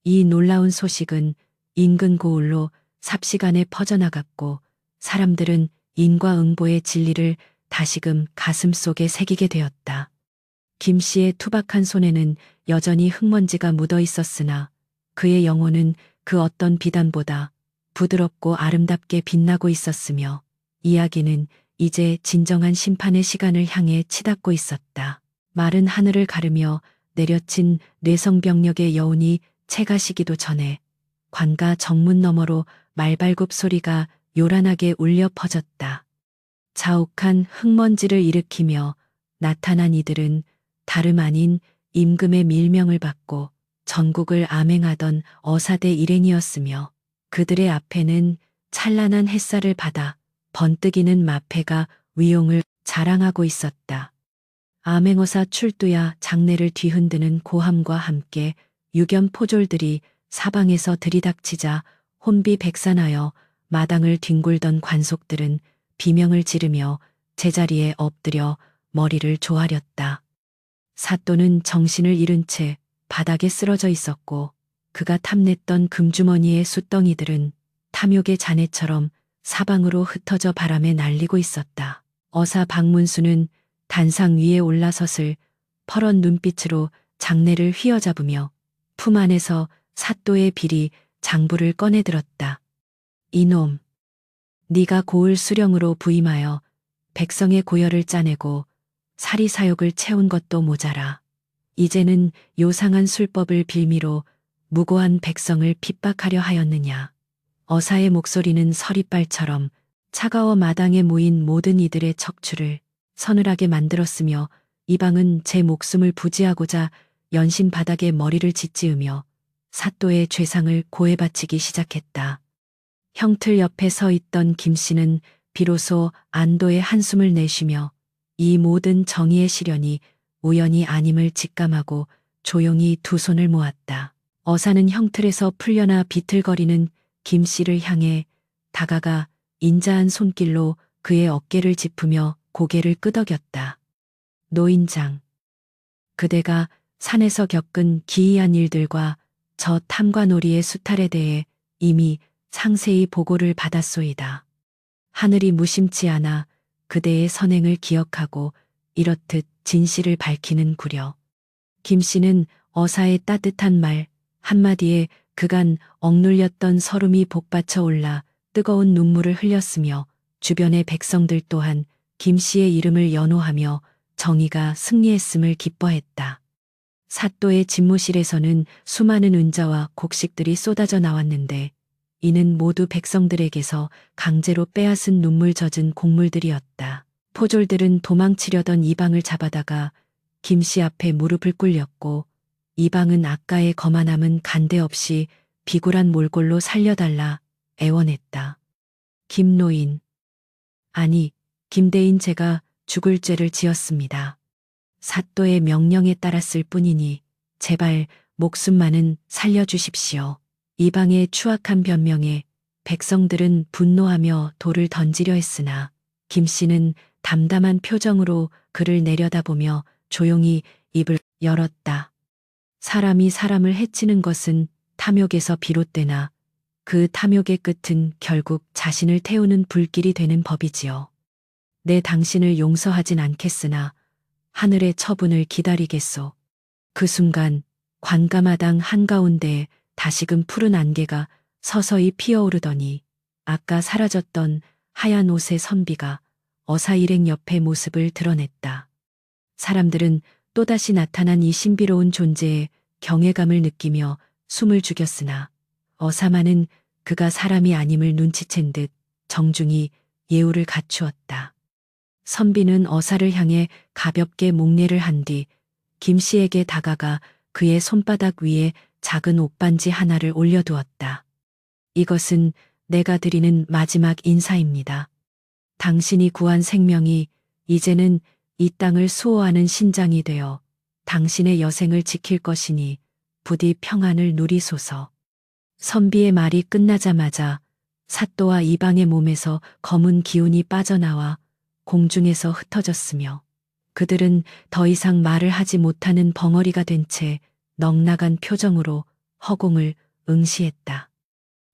이 놀라운 소식은 인근 고을로 삽시간에 퍼져나갔고 사람들은 인과응보의 진리를 다시금 가슴속에 새기게 되었다. 김 씨의 투박한 손에는 여전히 흙먼지가 묻어 있었으나 그의 영혼은 그 어떤 비단보다 부드럽고 아름답게 빛나고 있었으며 이야기는 이제 진정한 심판의 시간을 향해 치닫고 있었다. 마른 하늘을 가르며 내려친 뇌성병력의 여운이 채가시기도 전에 관가 정문 너머로 말발굽 소리가 요란하게 울려 퍼졌다. 자욱한 흙먼지를 일으키며 나타난 이들은 다름 아닌 임금의 밀명을 받고 전국을 암행하던 어사대 일행이었으며 그들의 앞에는 찬란한 햇살을 받아 번뜩이는 마패가 위용을 자랑하고 있었다. 암행어사 출두야 장내를 뒤흔드는 고함과 함께 유견 포졸들이 사방에서 들이닥치자 혼비백산하여 마당을 뒹굴던 관속들은 비명을 지르며 제자리에 엎드려 머리를 조아렸다. 사또는 정신을 잃은 채 바닥에 쓰러져 있었고 그가 탐냈던 금주머니의 숫덩이들은 탐욕의 잔해처럼 사방으로 흩어져 바람에 날리고 있었다. 어사 박문수는 단상 위에 올라섰을 퍼런 눈빛으로 장내를 휘어잡으며 품 안에서 사또의 비리 장부를 꺼내들었다. 이놈, 네가 고을 수령으로 부임하여 백성의 고열을 짜내고 사리사욕을 채운 것도 모자라. 이제는 요상한 술법을 빌미로 무고한 백성을 핍박하려 하였느냐. 어사의 목소리는 서리빨처럼 차가워 마당에 모인 모든 이들의 척추를 서늘하게 만들었으며 이방은 제 목숨을 부지하고자 연신 바닥에 머리를 짓지으며 사또의 죄상을 고해 바치기 시작했다. 형틀 옆에 서 있던 김 씨는 비로소 안도의 한숨을 내쉬며 이 모든 정의의 시련이 우연이 아님을 직감하고 조용히 두 손을 모았다. 어사는 형틀에서 풀려나 비틀거리는 김 씨를 향해 다가가 인자한 손길로 그의 어깨를 짚으며 고개를 끄덕였다. 노인장, 그대가 산에서 겪은 기이한 일들과 저 탐관오리의 수탈에 대해 이미 상세히 보고를 받았소이다. 하늘이 무심치 않아 그대의 선행을 기억하고 이렇듯 진실을 밝히는 구려. 김 씨는 어사의 따뜻한 말 한마디에 그간 억눌렸던 서름이 복받쳐 올라 뜨거운 눈물을 흘렸으며 주변의 백성들 또한 김 씨의 이름을 연호하며 정의가 승리했음을 기뻐했다. 사또의 집무실에서는 수많은 은자와 곡식들이 쏟아져 나왔는데 이는 모두 백성들에게서 강제로 빼앗은 눈물 젖은 곡물들이었다. 포졸들은 도망치려던 이방을 잡아다가 김 씨 앞에 무릎을 꿇렸고 이방은 아까의 거만함은 간대 없이 비굴한 몰골로 살려달라 애원했다. 김노인, 아니 김대인 제가 죽을 죄를 지었습니다. 사또의 명령에 따랐을 뿐이니 제발 목숨만은 살려주십시오. 이방의 추악한 변명에 백성들은 분노하며 돌을 던지려 했으나 김 씨는 담담한 표정으로 그를 내려다보며 조용히 입을 열었다. 사람이 사람을 해치는 것은 탐욕에서 비롯되나 그 탐욕의 끝은 결국 자신을 태우는 불길이 되는 법이지요. 내 당신을 용서하진 않겠으나 하늘의 처분을 기다리겠소. 그 순간 관가마당 한가운데에 다시금 푸른 안개가 서서히 피어오르더니 아까 사라졌던 하얀 옷의 선비가 어사 일행 옆의 모습을 드러냈다. 사람들은 또다시 나타난 이 신비로운 존재에 경외감을 느끼며 숨을 죽였으나 어사만은 그가 사람이 아님을 눈치챈 듯 정중히 예우를 갖추었다. 선비는 어사를 향해 가볍게 목례를 한 뒤 김 씨에게 다가가 그의 손바닥 위에 작은 옷반지 하나를 올려두었다. 이것은 내가 드리는 마지막 인사입니다. 당신이 구한 생명이 이제는 이 땅을 수호하는 신장이 되어 당신의 여생을 지킬 것이니 부디 평안을 누리소서. 선비의 말이 끝나자마자 사또와 이방의 몸에서 검은 기운이 빠져나와 공중에서 흩어졌으며 그들은 더 이상 말을 하지 못하는 벙어리가 된 채 넋나간 표정으로 허공을 응시했다.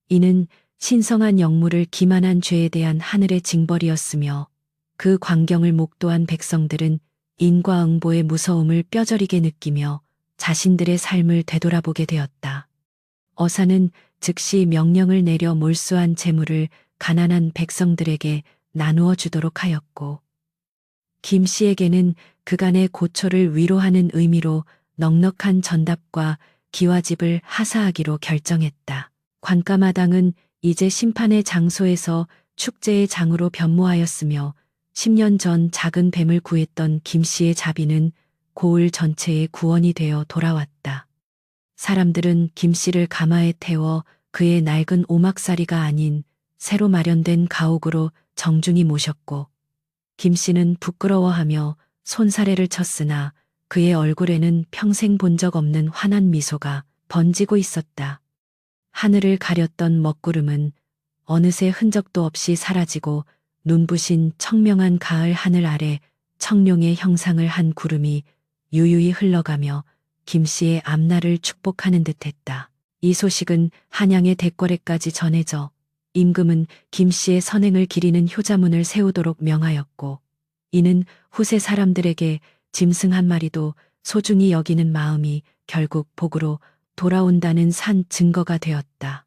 이는 신성한 영물을 기만한 죄에 대한 하늘의 징벌이었으며 그 광경을 목도한 백성들은 인과응보의 무서움을 뼈저리게 느끼며 자신들의 삶을 되돌아보게 되었다. 어사는 즉시 명령을 내려 몰수한 재물을 가난한 백성들에게 나누어 주도록 하였고, 김 씨에게는 그간의 고초를 위로하는 의미로 넉넉한 전답과 기와집을 하사하기로 결정했다. 관가마당은 이제 심판의 장소에서 축제의 장으로 변모하였으며 10년 전 작은 뱀을 구했던 김 씨의 자비는 고을 전체의 구원이 되어 돌아왔다. 사람들은 김 씨를 가마에 태워 그의 낡은 오막살이가 아닌 새로 마련된 가옥으로 정중히 모셨고, 김 씨는 부끄러워하며 손사래를 쳤으나 그의 얼굴에는 평생 본 적 없는 환한 미소가 번지고 있었다. 하늘을 가렸던 먹구름은 어느새 흔적도 없이 사라지고 눈부신 청명한 가을 하늘 아래 청룡의 형상을 한 구름이 유유히 흘러가며 김 씨의 앞날을 축복하는 듯했다. 이 소식은 한양의 대궐에까지 전해져 임금은 김 씨의 선행을 기리는 효자문을 세우도록 명하였고, 이는 후세 사람들에게 짐승 한 마리도 소중히 여기는 마음이 결국 복으로 돌아온다는 산 증거가 되었다.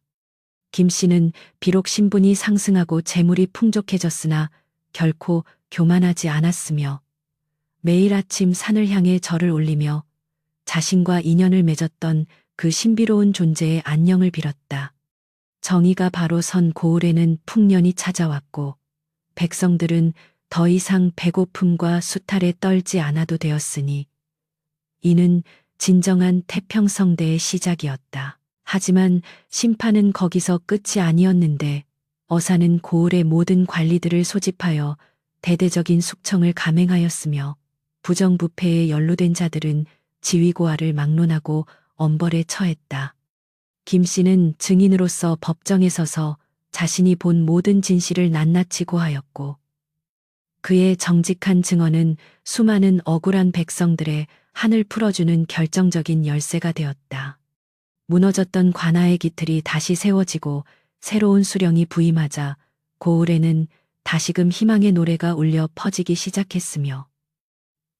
김 씨는 비록 신분이 상승하고 재물이 풍족해졌으나 결코 교만하지 않았으며 매일 아침 산을 향해 절을 올리며 자신과 인연을 맺었던 그 신비로운 존재의 안녕을 빌었다. 정의가 바로 선 고을에는 풍년이 찾아왔고 백성들은 더 이상 배고픔과 수탈에 떨지 않아도 되었으니 이는 진정한 태평성대의 시작이었다. 하지만 심판은 거기서 끝이 아니었는데 어사는 고을의 모든 관리들을 소집하여 대대적인 숙청을 감행하였으며 부정부패에 연루된 자들은 지위고하를 막론하고 엄벌에 처했다. 김 씨는 증인으로서 법정에 서서 자신이 본 모든 진실을 낱낱이 고하였고, 그의 정직한 증언은 수많은 억울한 백성들의 한을 풀어주는 결정적인 열쇠가 되었다. 무너졌던 관아의 기틀이 다시 세워지고 새로운 수령이 부임하자 고을에는 다시금 희망의 노래가 울려 퍼지기 시작했으며,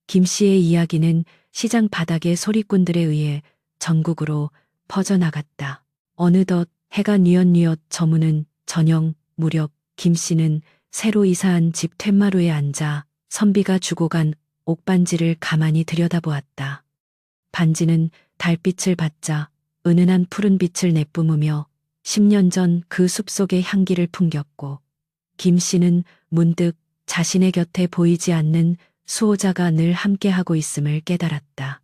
김 씨의 이야기는 시장 바닥의 소리꾼들에 의해 전국으로 퍼져나갔다. 어느덧 해가 뉘엿뉘엿 저무는 저녁 무렵 김 씨는 새로 이사한 집 툇마루에 앉아 선비가 주고 간 옥반지를 가만히 들여다보았다. 반지는 달빛을 받자 은은한 푸른 빛을 내뿜으며 10년 전 그 숲속의 향기를 풍겼고, 김 씨는 문득 자신의 곁에 보이지 않는 수호자가 늘 함께하고 있음을 깨달았다.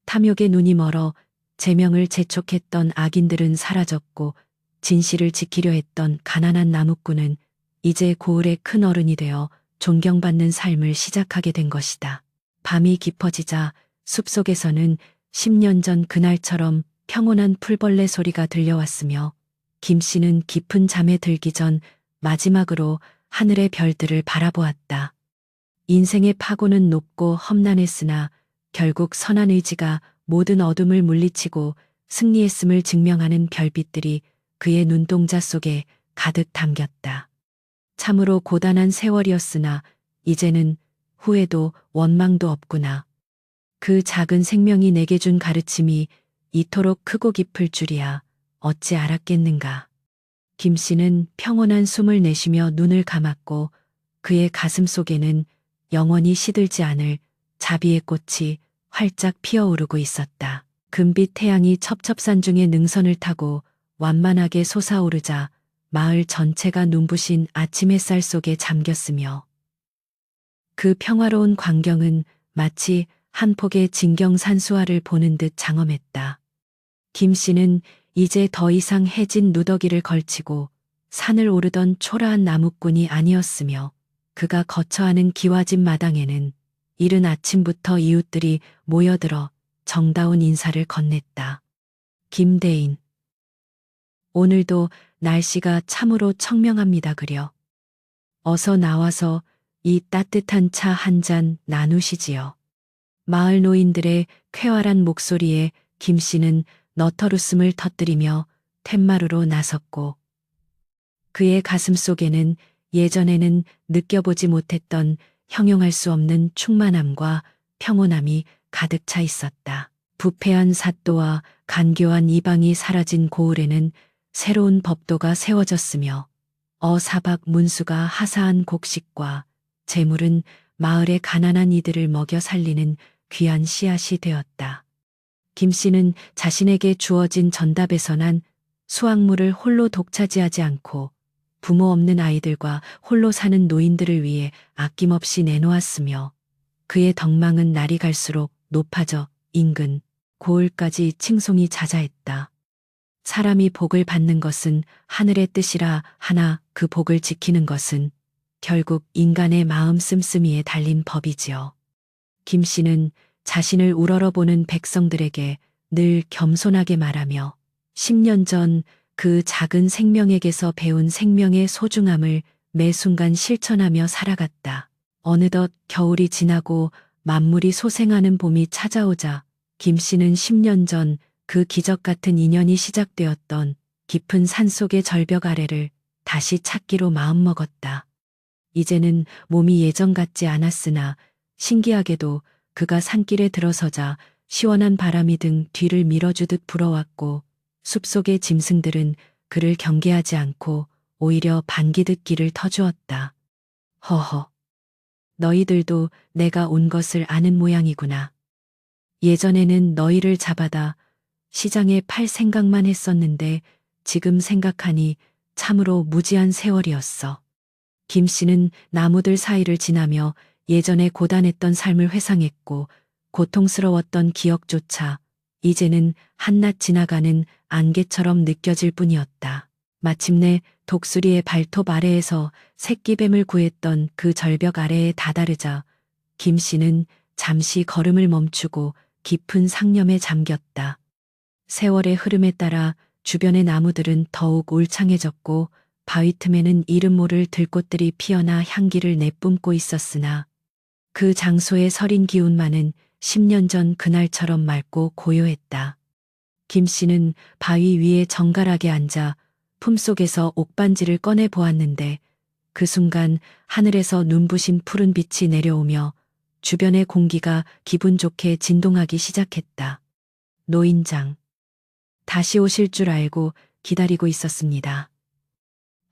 탐욕의 눈이 멀어 제명을 재촉했던 악인들은 사라졌고 진실을 지키려 했던 가난한 나무꾼은 이제 고을의 큰 어른이 되어 존경받는 삶을 시작하게 된 것이다. 밤이 깊어지자 숲속에서는 10년 전 그날처럼 평온한 풀벌레 소리가 들려왔으며 김 씨는 깊은 잠에 들기 전 마지막으로 하늘의 별들을 바라보았다. 인생의 파고는 높고 험난했으나 결국 선한 의지가 모든 어둠을 물리치고 승리했음을 증명하는 별빛들이 그의 눈동자 속에 가득 담겼다. 참으로 고단한 세월이었으나 이제는 후회도 원망도 없구나. 그 작은 생명이 내게 준 가르침이 이토록 크고 깊을 줄이야 어찌 알았겠는가. 김 씨는 평온한 숨을 내쉬며 눈을 감았고 그의 가슴 속에는 영원히 시들지 않을 자비의 꽃이 활짝 피어오르고 있었다. 금빛 태양이 첩첩산중의 능선을 타고 완만하게 솟아오르자 마을 전체가 눈부신 아침 햇살 속에 잠겼으며, 그 평화로운 광경은 마치 한 폭의 진경산수화를 보는 듯 장엄했다. 김 씨는 이제 더 이상 해진 누더기를 걸치고 산을 오르던 초라한 나무꾼이 아니었으며, 그가 거처하는 기와집 마당에는 이른 아침부터 이웃들이 모여들어 정다운 인사를 건넸다. 김대인, 오늘도 날씨가 참으로 청명합니다 그려. 어서 나와서 이 따뜻한 차 한 잔 나누시지요. 마을 노인들의 쾌활한 목소리에 김 씨는 너털웃음을 터뜨리며 툇마루로 나섰고 그의 가슴 속에는 예전에는 느껴보지 못했던 형용할 수 없는 충만함과 평온함이 가득 차 있었다. 부패한 사또와 간교한 이방이 사라진 고을에는 새로운 법도가 세워졌으며 어사박 문수가 하사한 곡식과 재물은 마을의 가난한 이들을 먹여 살리는 귀한 씨앗이 되었다. 김 씨는 자신에게 주어진 전답에서 난 수확물을 홀로 독차지하지 않고 부모 없는 아이들과 홀로 사는 노인들을 위해 아낌없이 내놓았으며 그의 덕망은 날이 갈수록 높아져 인근 고을까지 칭송이 자자했다. 사람이 복을 받는 것은 하늘의 뜻이라 하나 그 복을 지키는 것은 결국 인간의 마음 씀씀이에 달린 법이지요. 김 씨는 자신을 우러러보는 백성들에게 늘 겸손하게 말하며 10년 전 그 작은 생명에게서 배운 생명의 소중함을 매 순간 실천하며 살아갔다. 어느덧 겨울이 지나고 만물이 소생하는 봄이 찾아오자 김 씨는 10년 전 그 기적 같은 인연이 시작되었던 깊은 산속의 절벽 아래를 다시 찾기로 마음먹었다. 이제는 몸이 예전 같지 않았으나 신기하게도 그가 산길에 들어서자 시원한 바람이 등 뒤를 밀어주듯 불어왔고 숲속의 짐승들은 그를 경계하지 않고 오히려 반기듯 길을 터주었다. 허허. 너희들도 내가 온 것을 아는 모양이구나. 예전에는 너희를 잡아다 시장에 팔 생각만 했었는데 지금 생각하니 참으로 무지한 세월이었어. 김 씨는 나무들 사이를 지나며 예전에 고단했던 삶을 회상했고 고통스러웠던 기억조차 이제는 한낱 지나가는 안개처럼 느껴질 뿐이었다. 마침내 독수리의 발톱 아래에서 새끼뱀을 구했던 그 절벽 아래에 다다르자 김 씨는 잠시 걸음을 멈추고 깊은 상념에 잠겼다. 세월의 흐름에 따라 주변의 나무들은 더욱 울창해졌고 바위 틈에는 이름 모를 들꽃들이 피어나 향기를 내뿜고 있었으나 그 장소의 서린 기운만은 10년 전 그날처럼 맑고 고요했다. 김 씨는 바위 위에 정갈하게 앉아 품속에서 옥반지를 꺼내 보았는데 그 순간 하늘에서 눈부신 푸른 빛이 내려오며 주변의 공기가 기분 좋게 진동하기 시작했다. 노인장. 다시 오실 줄 알고 기다리고 있었습니다.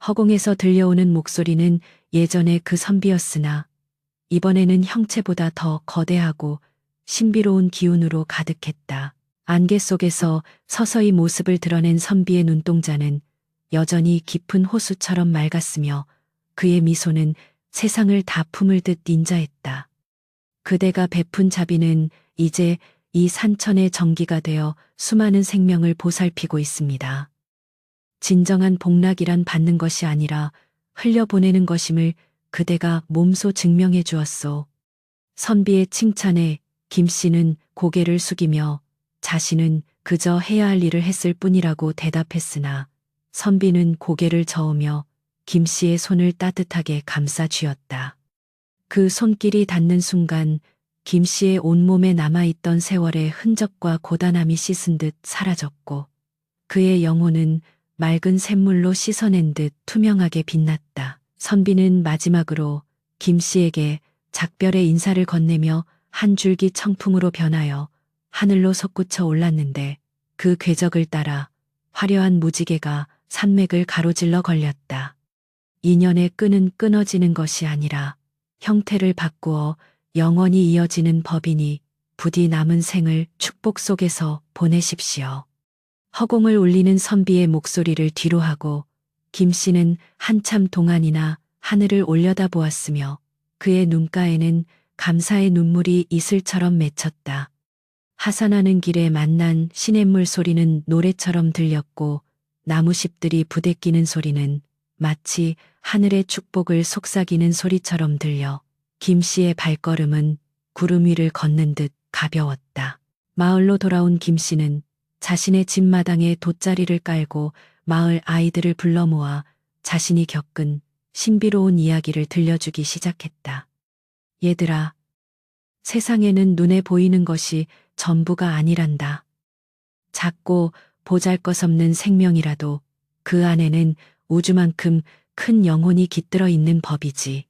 허공에서 들려오는 목소리는 예전의 그 선비였으나 이번에는 형체보다 더 거대하고 신비로운 기운으로 가득했다. 안개 속에서 서서히 모습을 드러낸 선비의 눈동자는 여전히 깊은 호수처럼 맑았으며 그의 미소는 세상을 다 품을 듯 인자했다. 그대가 베푼 자비는 이제 이 산천의 정기가 되어 수많은 생명을 보살피고 있습니다. 진정한 복락이란 받는 것이 아니라 흘려보내는 것임을 그대가 몸소 증명해 주었소. 선비의 칭찬에 김 씨는 고개를 숙이며 자신은 그저 해야 할 일을 했을 뿐이라고 대답했으나 선비는 고개를 저으며 김 씨의 손을 따뜻하게 감싸 쥐었다. 그 손길이 닿는 순간 김 씨의 온몸에 남아있던 세월의 흔적과 고단함이 씻은 듯 사라졌고 그의 영혼은 맑은 샘물로 씻어낸 듯 투명하게 빛났다. 선비는 마지막으로 김 씨에게 작별의 인사를 건네며 한 줄기 청풍으로 변하여 하늘로 솟구쳐 올랐는데 그 궤적을 따라 화려한 무지개가 산맥을 가로질러 걸렸다. 인연의 끈은 끊어지는 것이 아니라 형태를 바꾸어 영원히 이어지는 법이니 부디 남은 생을 축복 속에서 보내십시오. 허공을 울리는 선비의 목소리를 뒤로하고 김 씨는 한참 동안이나 하늘을 올려다보았으며 그의 눈가에는 감사의 눈물이 이슬처럼 맺혔다. 하산하는 길에 만난 시냇물 소리는 노래처럼 들렸고 나무십들이 부대끼는 소리는 마치 하늘의 축복을 속삭이는 소리처럼 들려 김 씨의 발걸음은 구름 위를 걷는 듯 가벼웠다. 마을로 돌아온 김 씨는 자신의 집 마당에 돗자리를 깔고 마을 아이들을 불러 모아 자신이 겪은 신비로운 이야기를 들려주기 시작했다. 얘들아, 세상에는 눈에 보이는 것이 전부가 아니란다. 작고 보잘것없는 생명이라도 그 안에는 우주만큼 큰 영혼이 깃들어 있는 법이지.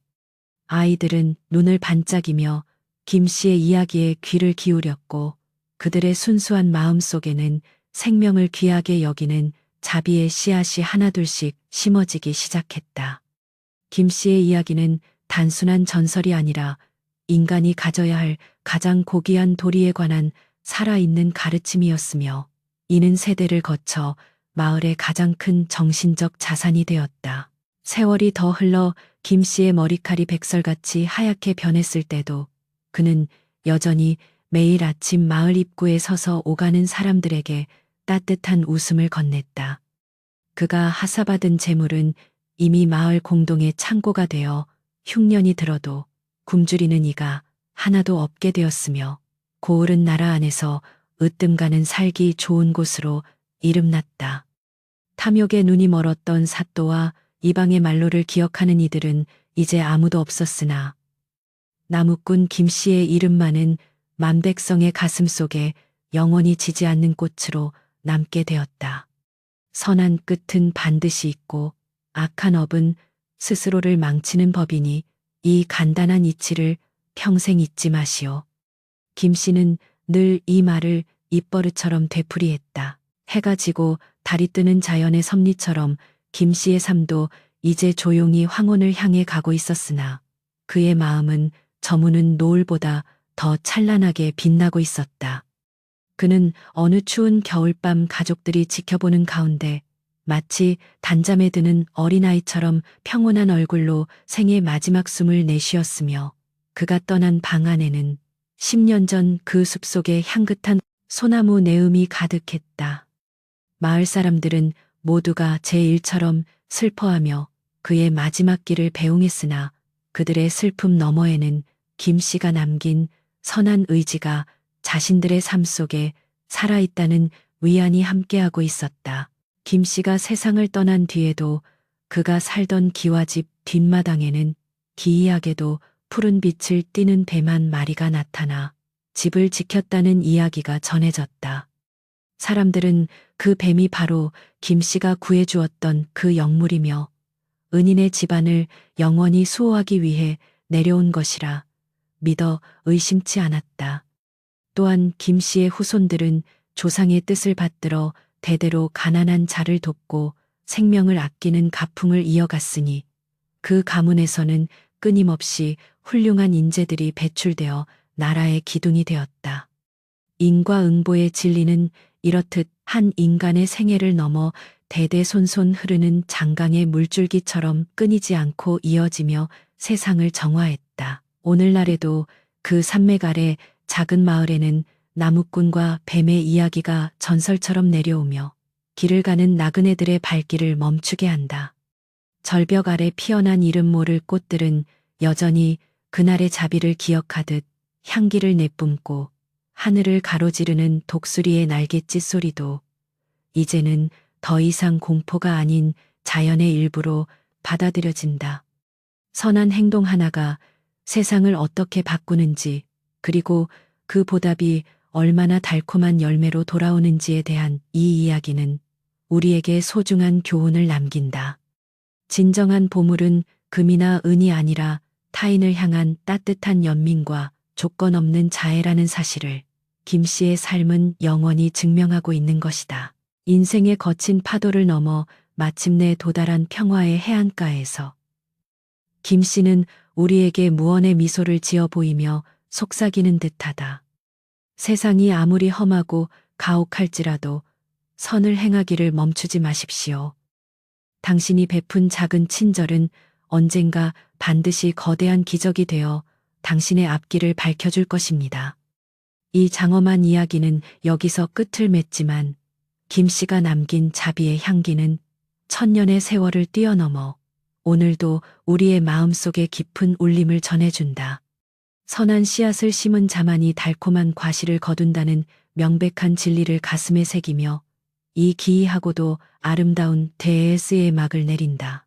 아이들은 눈을 반짝이며 김 씨의 이야기에 귀를 기울였고 그들의 순수한 마음 속에는 생명을 귀하게 여기는 자비의 씨앗이 하나둘씩 심어지기 시작했다. 김 씨의 이야기는 단순한 전설이 아니라 인간이 가져야 할 가장 고귀한 도리에 관한 살아있는 가르침이었으며 이는 세대를 거쳐 마을의 가장 큰 정신적 자산이 되었다. 세월이 더 흘러 김 씨의 머리칼이 백설같이 하얗게 변했을 때도 그는 여전히 매일 아침 마을 입구에 서서 오가는 사람들에게 따뜻한 웃음을 건넸다. 그가 하사받은 재물은 이미 마을 공동의 창고가 되어 흉년이 들어도 굶주리는 이가 하나도 없게 되었으며 고을은 나라 안에서 으뜸가는 살기 좋은 곳으로 이름났다. 탐욕에 눈이 멀었던 사또와 이방의 말로를 기억하는 이들은 이제 아무도 없었으나 나무꾼 김 씨의 이름만은 만백성의 가슴 속에 영원히 지지 않는 꽃으로 남게 되었다. 선한 끝은 반드시 있고 악한 업은 스스로를 망치는 법이니 이 간단한 이치를 평생 잊지 마시오. 김 씨는 늘 이 말을 입버릇처럼 되풀이했다. 해가 지고 달이 뜨는 자연의 섭리처럼 김 씨의 삶도 이제 조용히 황혼을 향해 가고 있었으나 그의 마음은 저무는 노을보다 더 찬란하게 빛나고 있었다. 그는 어느 추운 겨울밤 가족들이 지켜보는 가운데 마치 단잠에 드는 어린아이처럼 평온한 얼굴로 생의 마지막 숨을 내쉬었으며 그가 떠난 방 안에는 10년 전 그 숲속에 향긋한 소나무 내음이 가득했다. 마을 사람들은 모두가 제1처럼 슬퍼하며 그의 마지막 길을 배웅했으나 그들의 슬픔 너머에는 김 씨가 남긴 선한 의지가 자신들의 삶 속에 살아있다는 위안이 함께하고 있었다. 김 씨가 세상을 떠난 뒤에도 그가 살던 기와집 뒷마당에는 기이하게도 푸른 빛을 띠는 뱀 한 마리가 나타나 집을 지켰다는 이야기가 전해졌다. 사람들은 그 뱀이 바로 김 씨가 구해주었던 그 영물이며 은인의 집안을 영원히 수호하기 위해 내려온 것이라 믿어 의심치 않았다. 또한 김 씨의 후손들은 조상의 뜻을 받들어 대대로 가난한 자를 돕고 생명을 아끼는 가풍을 이어갔으니 그 가문에서는 끊임없이 훌륭한 인재들이 배출되어 나라의 기둥이 되었다. 인과응보의 진리는 이렇듯 한 인간의 생애를 넘어 대대손손 흐르는 장강의 물줄기처럼 끊이지 않고 이어지며 세상을 정화했다. 오늘날에도 그 산맥 아래 작은 마을에는 나무꾼과 뱀의 이야기가 전설처럼 내려오며 길을 가는 나그네들의 발길을 멈추게 한다. 절벽 아래 피어난 이름 모를 꽃들은 여전히 그날의 자비를 기억하듯 향기를 내뿜고 하늘을 가로지르는 독수리의 날갯짓 소리도 이제는 더 이상 공포가 아닌 자연의 일부로 받아들여진다. 선한 행동 하나가 세상을 어떻게 바꾸는지 그리고 그 보답이 얼마나 달콤한 열매로 돌아오는지에 대한 이 이야기는 우리에게 소중한 교훈을 남긴다. 진정한 보물은 금이나 은이 아니라 타인을 향한 따뜻한 연민과 조건 없는 자애라는 사실을 김 씨의 삶은 영원히 증명하고 있는 것이다. 인생의 거친 파도를 넘어 마침내 도달한 평화의 해안가에서 김 씨는 우리에게 무언의 미소를 지어 보이며 속삭이는 듯하다. 세상이 아무리 험하고 가혹할지라도 선을 행하기를 멈추지 마십시오. 당신이 베푼 작은 친절은 언젠가 반드시 거대한 기적이 되어 당신의 앞길을 밝혀줄 것입니다. 이 장엄한 이야기는 여기서 끝을 맺지만 김 씨가 남긴 자비의 향기는 천년의 세월을 뛰어넘어 오늘도 우리의 마음속에 깊은 울림을 전해준다. 선한 씨앗을 심은 자만이 달콤한 과실을 거둔다는 명백한 진리를 가슴에 새기며 이 기이하고도 아름다운 대에스의 막을 내린다.